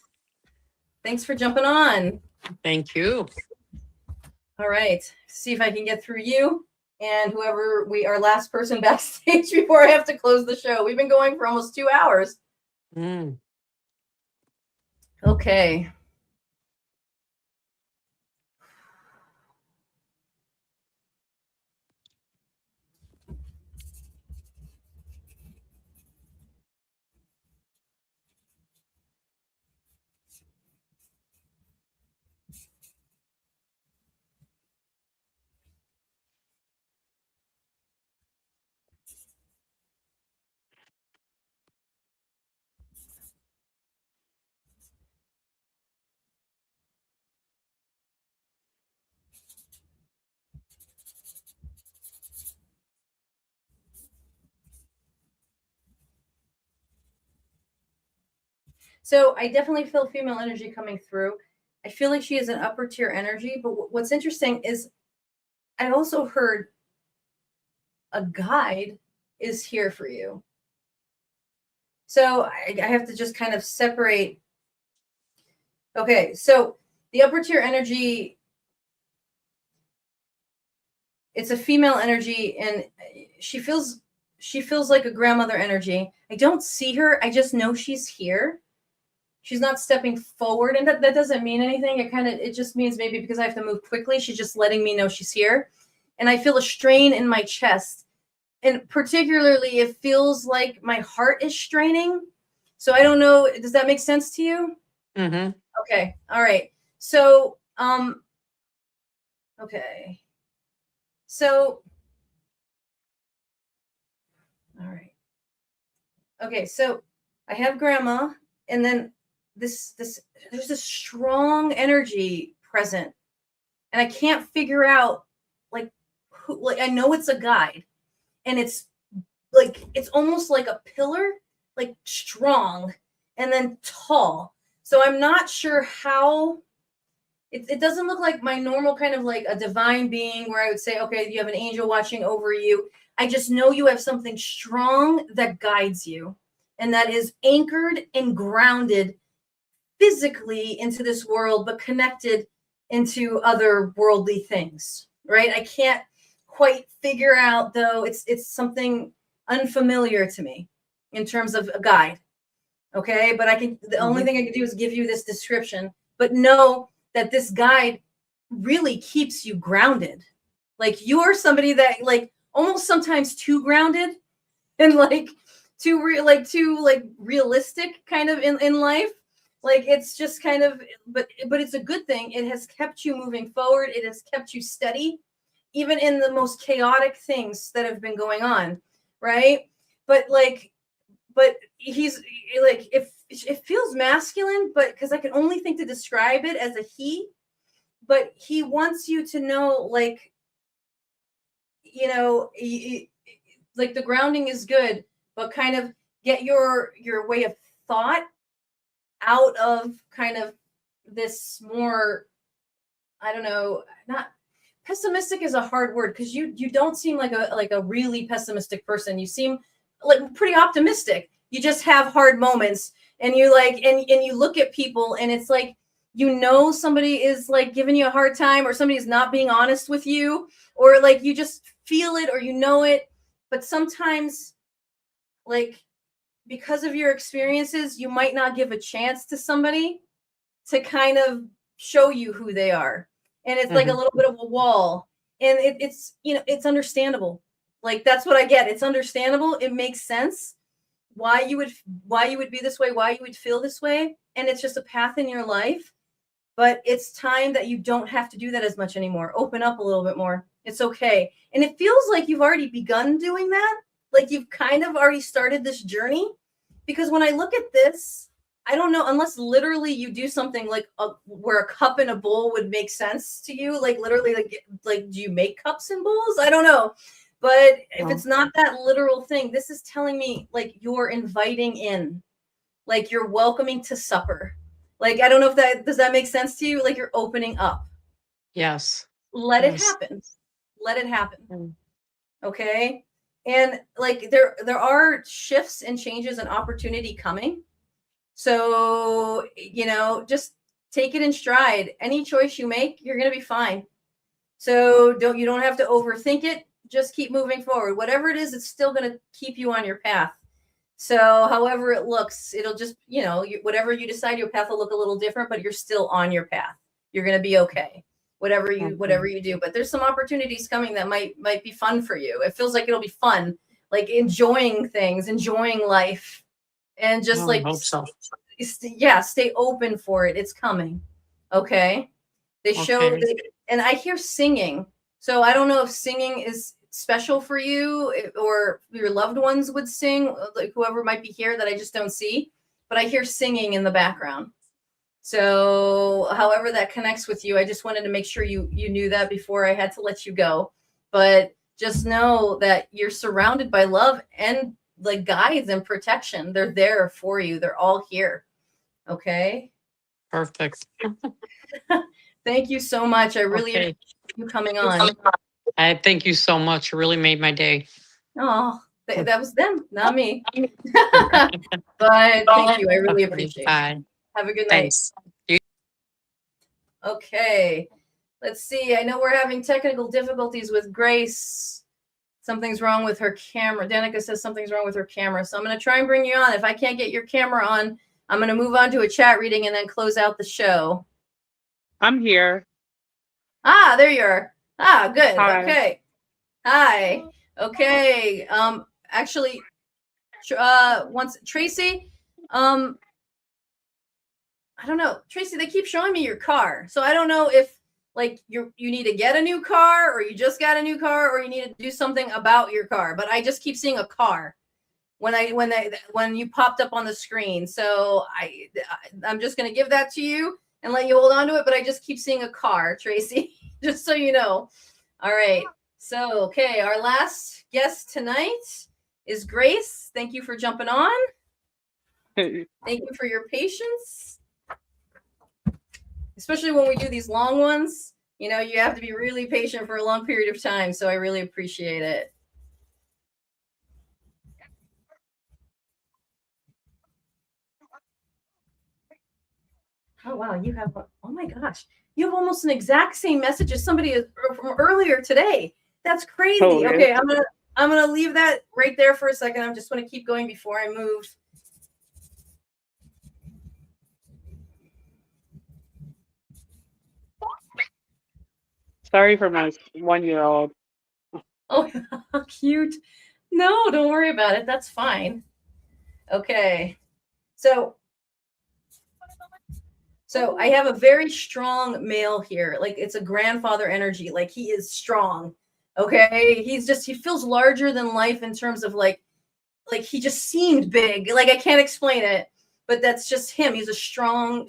Thanks for jumping on. Thank you. All right. See if I can get through you and whoever our last person backstage before I have to close the show. We've been going for almost 2 hours. Okay. So I definitely feel female energy coming through. I feel like she is an upper tier energy, but what's interesting is I also heard a guide is here for you. So I have to just kind of separate. Okay, so the upper tier energy, it's a female energy, and she feels like a grandmother energy. I don't see her. I just know she's here. She's not stepping forward, and that doesn't mean anything. It just means maybe because I have to move quickly, she's just letting me know she's here. And I feel a strain in my chest. And particularly, it feels like my heart is straining. So I don't know. Does that make sense to you? Mm-hmm. Okay. All right. So, okay. So, all right. Okay. So I have grandma, and then there's this strong energy present, and I can't figure out like who, like I know it's a guide, and it's almost like a pillar, like strong and then tall. So I'm not sure how it doesn't look like my normal kind of like a divine being where I would say, okay, you have an angel watching over you. I just know you have something strong that guides you and that is anchored and grounded physically into this world, but connected into other worldly things, right? I can't quite figure out, though, it's something unfamiliar to me in terms of a guide. Okay, but the only thing I can do is give you this description, but know that this guide really keeps you grounded. Like you're somebody that like almost sometimes too grounded and like too realistic kind of in life. Like it's just kind of, but it's a good thing. It has kept you moving forward. It has kept you steady, even in the most chaotic things that have been going on, right? But he's like, if it feels masculine, but because I can only think to describe it as a he, but he wants you to know, like, you know, like the grounding is good, but kind of get your way of thought out of kind of this more, I don't know, not pessimistic is a hard word because you don't seem like a really pessimistic person. You seem like pretty optimistic. You just have hard moments, and you like and you look at people, and it's like, you know, somebody is like giving you a hard time, or somebody's not being honest with you, or like you just feel it or you know it. But sometimes, like, because of your experiences, you might not give a chance to somebody to kind of show you who they are. And it's like a little bit of a wall. And it's, you know, it's understandable. Like, that's what I get. It's understandable. It makes sense why you would be this way, why you would feel this way. And it's just a path in your life. But it's time that you don't have to do that as much anymore. Open up a little bit more. It's okay. And it feels like you've already begun doing that. Like you've kind of already started this journey. Because when I look at this, I don't know, unless literally you do something like where a cup and a bowl would make sense to you. Like literally, like do you make cups and bowls? I don't know. But if it's not that literal thing, this is telling me like you're inviting in, like you're welcoming to supper. Like, I don't know if does that make sense to you? Like you're opening up. Yes. Let it happen. Let it happen. Okay. And like there are shifts and changes and opportunity coming. So, you know, just take it in stride. Any choice you make, you're going to be fine. So you don't have to overthink it. Just keep moving forward. Whatever it is, it's still going to keep you on your path. So however it looks, it'll just, you know, whatever you decide, your path will look a little different, but you're still on your path. You're going to be okay. Whatever you do. But there's some opportunities coming that might be fun for you. It feels like it'll be fun, like enjoying things, enjoying life, and just I hope so. Stay open for it. It's coming. Okay. They show, and I hear singing. So I don't know if singing is special for you or your loved ones would sing, like whoever might be here that I just don't see, but I hear singing in the background. So however that connects with you, I just wanted to make sure you knew that before I had to let you go. But just know that you're surrounded by love and like guides and protection. They're there for you. They're all here. Okay. Perfect. Thank you so much. I really appreciate you coming on. I thank you so much. You really made my day. Oh, that was them, not me. But thank you. I really appreciate it. Bye. Have a good night. Thanks. Okay. Let's see. I know we're having technical difficulties with Grace. Something's wrong with her camera. Danica says something's wrong with her camera. So I'm going to try and bring you on. If I can't get your camera on, I'm going to move on to a chat reading and then close out the show. I'm here. Ah, there you are. Ah, good. Hi. Okay. Hi. Okay. Actually, once Tracy, I don't know. Tracy, they keep showing me your car. So I don't know if like you need to get a new car, or you just got a new car, or you need to do something about your car. But I just keep seeing a car when you popped up on the screen. So I'm just going to give that to you and let you hold on to it. But I just keep seeing a car, Tracy, just so you know. All right. So, okay. Our last guest tonight is Grace. Thank you for jumping on. Thank you for your patience. Especially when we do these long ones, you know, you have to be really patient for a long period of time. So I really appreciate it. Oh, wow. You have, oh my gosh, you have almost an exact same message as somebody from earlier today. That's crazy. Oh, okay. I'm going to leave that right there for a second. I just want to keep going before I move. Sorry for my 1-year-old. Oh, how cute. No, don't worry about it. That's fine. Okay. So I have a very strong male here. Like it's a grandfather energy. Like he is strong. Okay. He feels larger than life in terms of like he just seemed big. Like I can't explain it, but that's just him. He's a strong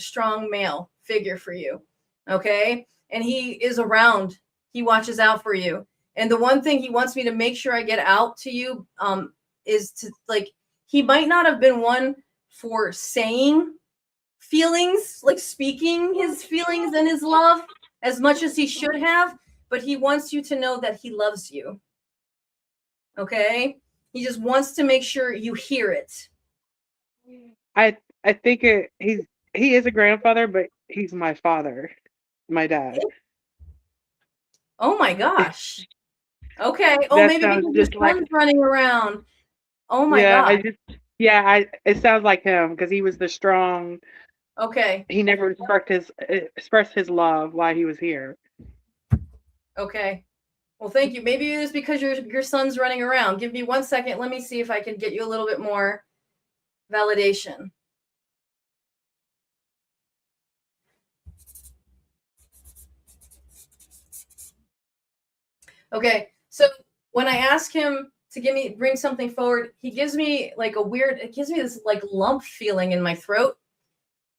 male figure for you. Okay. And he is around. He watches out for you. And the one thing he wants me to make sure I get out to you is to like, he might not have been one for saying feelings, like speaking his feelings and his love as much as he should have, but he wants you to know that he loves you. Okay? He just wants to make sure you hear it. I think he is a grandfather, but he's my father, my dad. Oh my gosh. Okay. Oh, maybe because his son's running around. Oh my god. It sounds like him because he was the strong. Okay. He never expressed his love while he was here. Okay. Well, thank you. Maybe it is because your son's running around. Give me 1 second. Let me see if I can get you a little bit more validation. Okay. So when I ask him to bring something forward, he gives me like it gives me this like lump feeling in my throat,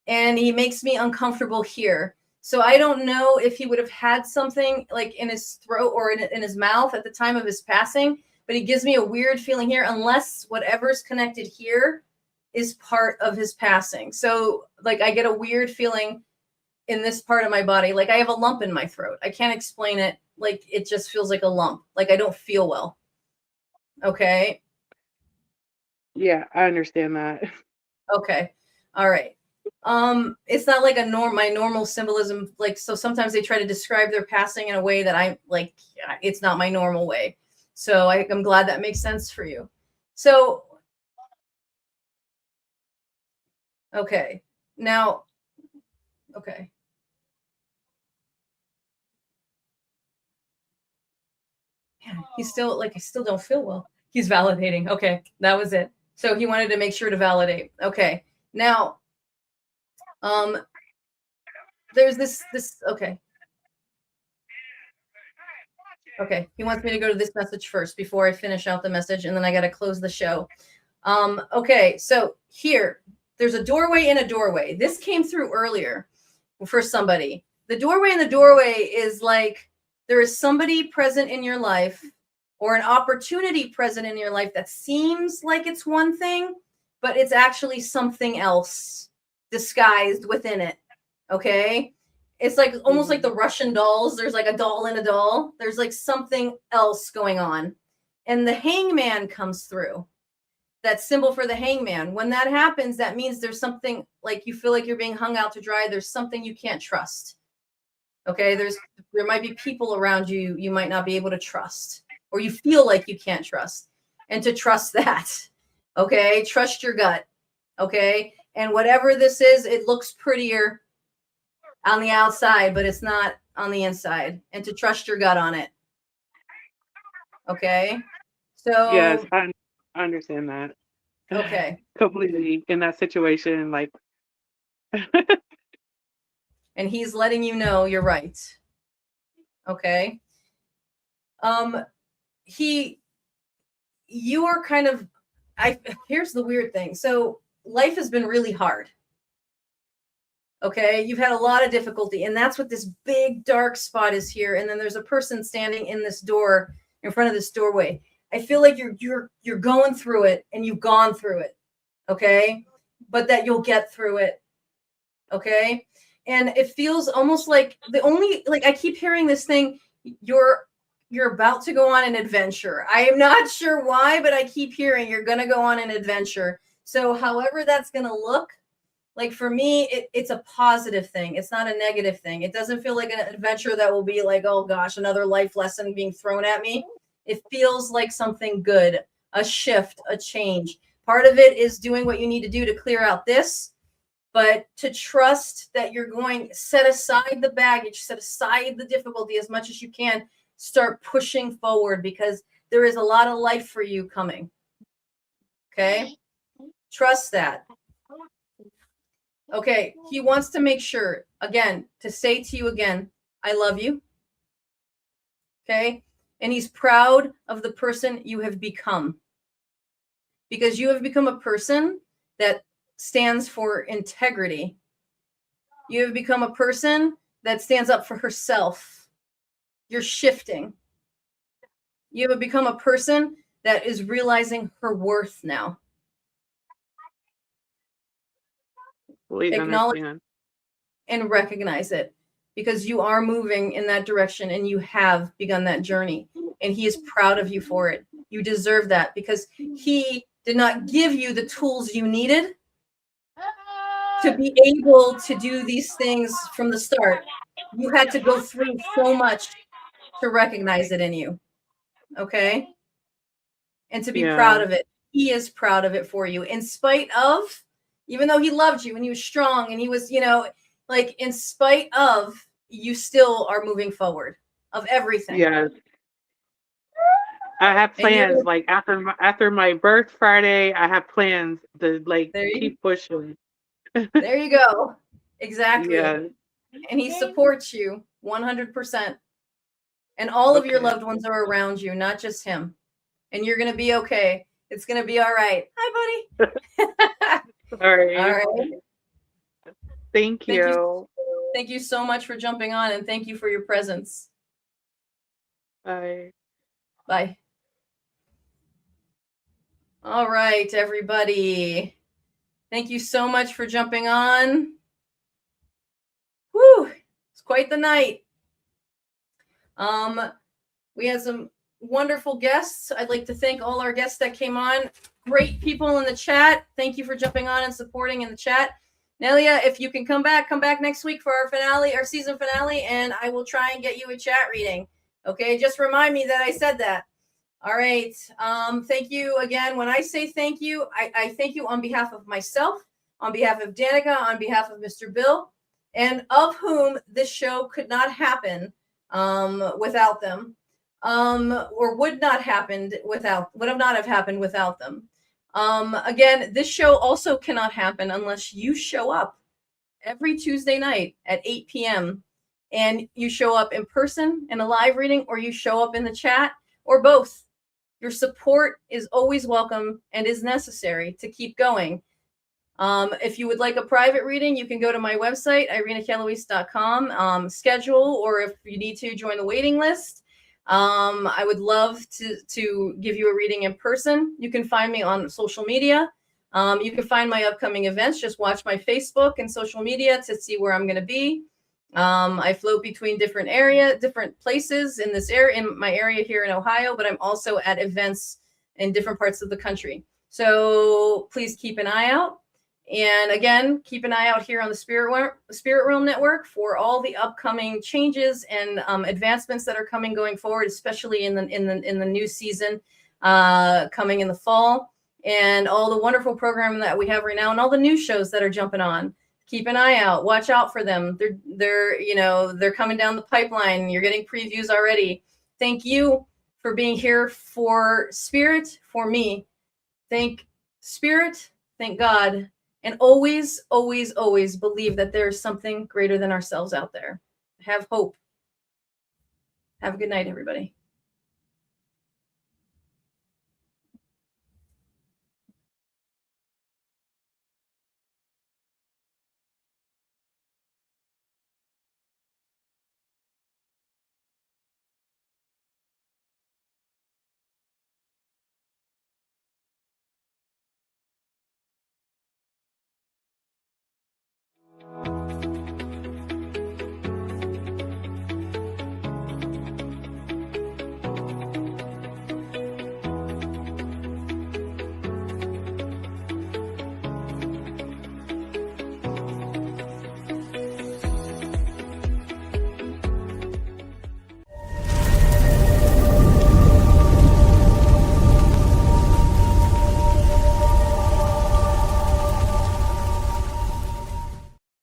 and he makes me uncomfortable here. So I don't know if he would have had something like in his throat or in his mouth at the time of his passing, but he gives me a weird feeling here unless whatever's connected here is part of his passing. So like I get a weird feeling in this part of my body. Like I have a lump in my throat. I can't explain it. Like it just feels like a lump. Like I don't feel well. Okay. Yeah, I understand that. Okay. All right. It's not like my normal symbolism. Like, so sometimes they try to describe their passing in a way that I'm like, it's not my normal way. So I'm glad that makes sense for you. So, okay. Now, okay. Yeah, I still don't feel well. He's validating. Okay. That was it. So he wanted to make sure to validate. Okay. Now, there's this, okay. Okay. He wants me to go to this message first before I finish out the message, and then I got to close the show. Okay. So here, there's a doorway in a doorway. This came through earlier for somebody. The doorway in the doorway is like, there is somebody present in your life or an opportunity present in your life that seems like it's one thing, but it's actually something else. disguised within it. Okay. It's like almost like the Russian dolls. There's like a doll in a doll. There's like something else going on. And the hangman comes through. That symbol for the hangman. When that happens, that means there's something like you feel like you're being hung out to dry. There's something you can't trust. Okay. There might be people around you you might not be able to trust, or you feel like you can't trust. And to trust that. Okay. Trust your gut. Okay. And whatever this is, it looks prettier on the outside, but it's not on the inside, and to trust your gut on it. Okay. So yes, I understand that. Okay. Completely in that situation, like. And he's letting you know you're right. Okay. You are kind of, here's the weird thing. So life has been really hard. Okay, you've had a lot of difficulty, and that's what this big dark spot is here. And then there's a person standing in this door, in front of this doorway. I feel like you're going through it, and you've gone through it. Okay, but that you'll get through it. Okay, and it feels almost like I keep hearing this thing. You're about to go on an adventure. I am not sure why, but I keep hearing you're going to go on an adventure. So however that's going to look. Like for me, it's a positive thing. It's not a negative thing. It doesn't feel like an adventure that will be like, oh gosh, another life lesson being thrown at me. It feels like something good, a shift, a change. Part of it is doing what you need to do to clear out this, but to trust that you're going, set aside the baggage, set aside the difficulty as much as you can, start pushing forward because there is a lot of life for you coming. Okay? Trust that. Okay, he wants to make sure, again, to say to you again, I love you. Okay, and he's proud of the person you have become. Because you have become a person that stands for integrity. You have become a person that stands up for herself. You're shifting. You have become a person that is realizing her worth now. Acknowledge and recognize it, because you are moving in that direction and you have begun that journey, and he is proud of you for it. You deserve that because he did not give you the tools you needed to be able to do these things from the start. You had to go through so much to recognize it in you. Okay. And to be proud of it. He is proud of it for you, in spite of, even though he loved you and he was strong and he was, like in spite of, you still are moving forward of everything. Yes. I have plans like after my birth Friday, I have plans to keep pushing. There you go. Exactly. Yeah. And he supports you 100%. And all of your loved ones are around you, not just him. And you're going to be okay. It's going to be all right. Hi, buddy. Sorry. All right. Thank you. Thank you so much for jumping on, and thank you for your presence. Bye. Bye. All right, everybody. Thank you so much for jumping on. Whew, it's quite the night. We had some wonderful guests. I'd like to thank all our guests that came on. Great people in the chat. Thank you for jumping on and supporting in the chat. Nelia, if you can come back next week for our finale, our season finale, and I will try and get you a chat reading. Okay, just remind me that I said that. All right. Thank you again. When I say thank you, I thank you on behalf of myself, on behalf of Danica, on behalf of Mr. Bill, and of whom this show could not happen without them, or would not have happened without them. Again, this show also cannot happen unless you show up every Tuesday night at 8 p.m. and you show up in person in a live reading, or you show up in the chat, or both. Your support is always welcome and is necessary to keep going. If you would like a private reading, you can go to my website, ireneachelois.com, schedule, or if you need to, join the waiting list. I would love to give you a reading in person. You can find me on social media. You can find my upcoming events. Just watch my Facebook and social media to see where I'm going to be. I float between different places in this area, in my area here in Ohio, but I'm also at events in different parts of the country. So please keep an eye out. And again, keep an eye out here on the Spirit Realm Network for all the upcoming changes and advancements that are coming going forward, especially in the new season coming in the fall, and all the wonderful programming that we have right now, and all the new shows that are jumping on. Keep an eye out. Watch out for them. They're coming down the pipeline. You're getting previews already. Thank you for being here for Spirit, for me. Thank Spirit. Thank God. And always, always, always believe that there's something greater than ourselves out there. Have hope. Have a good night, everybody.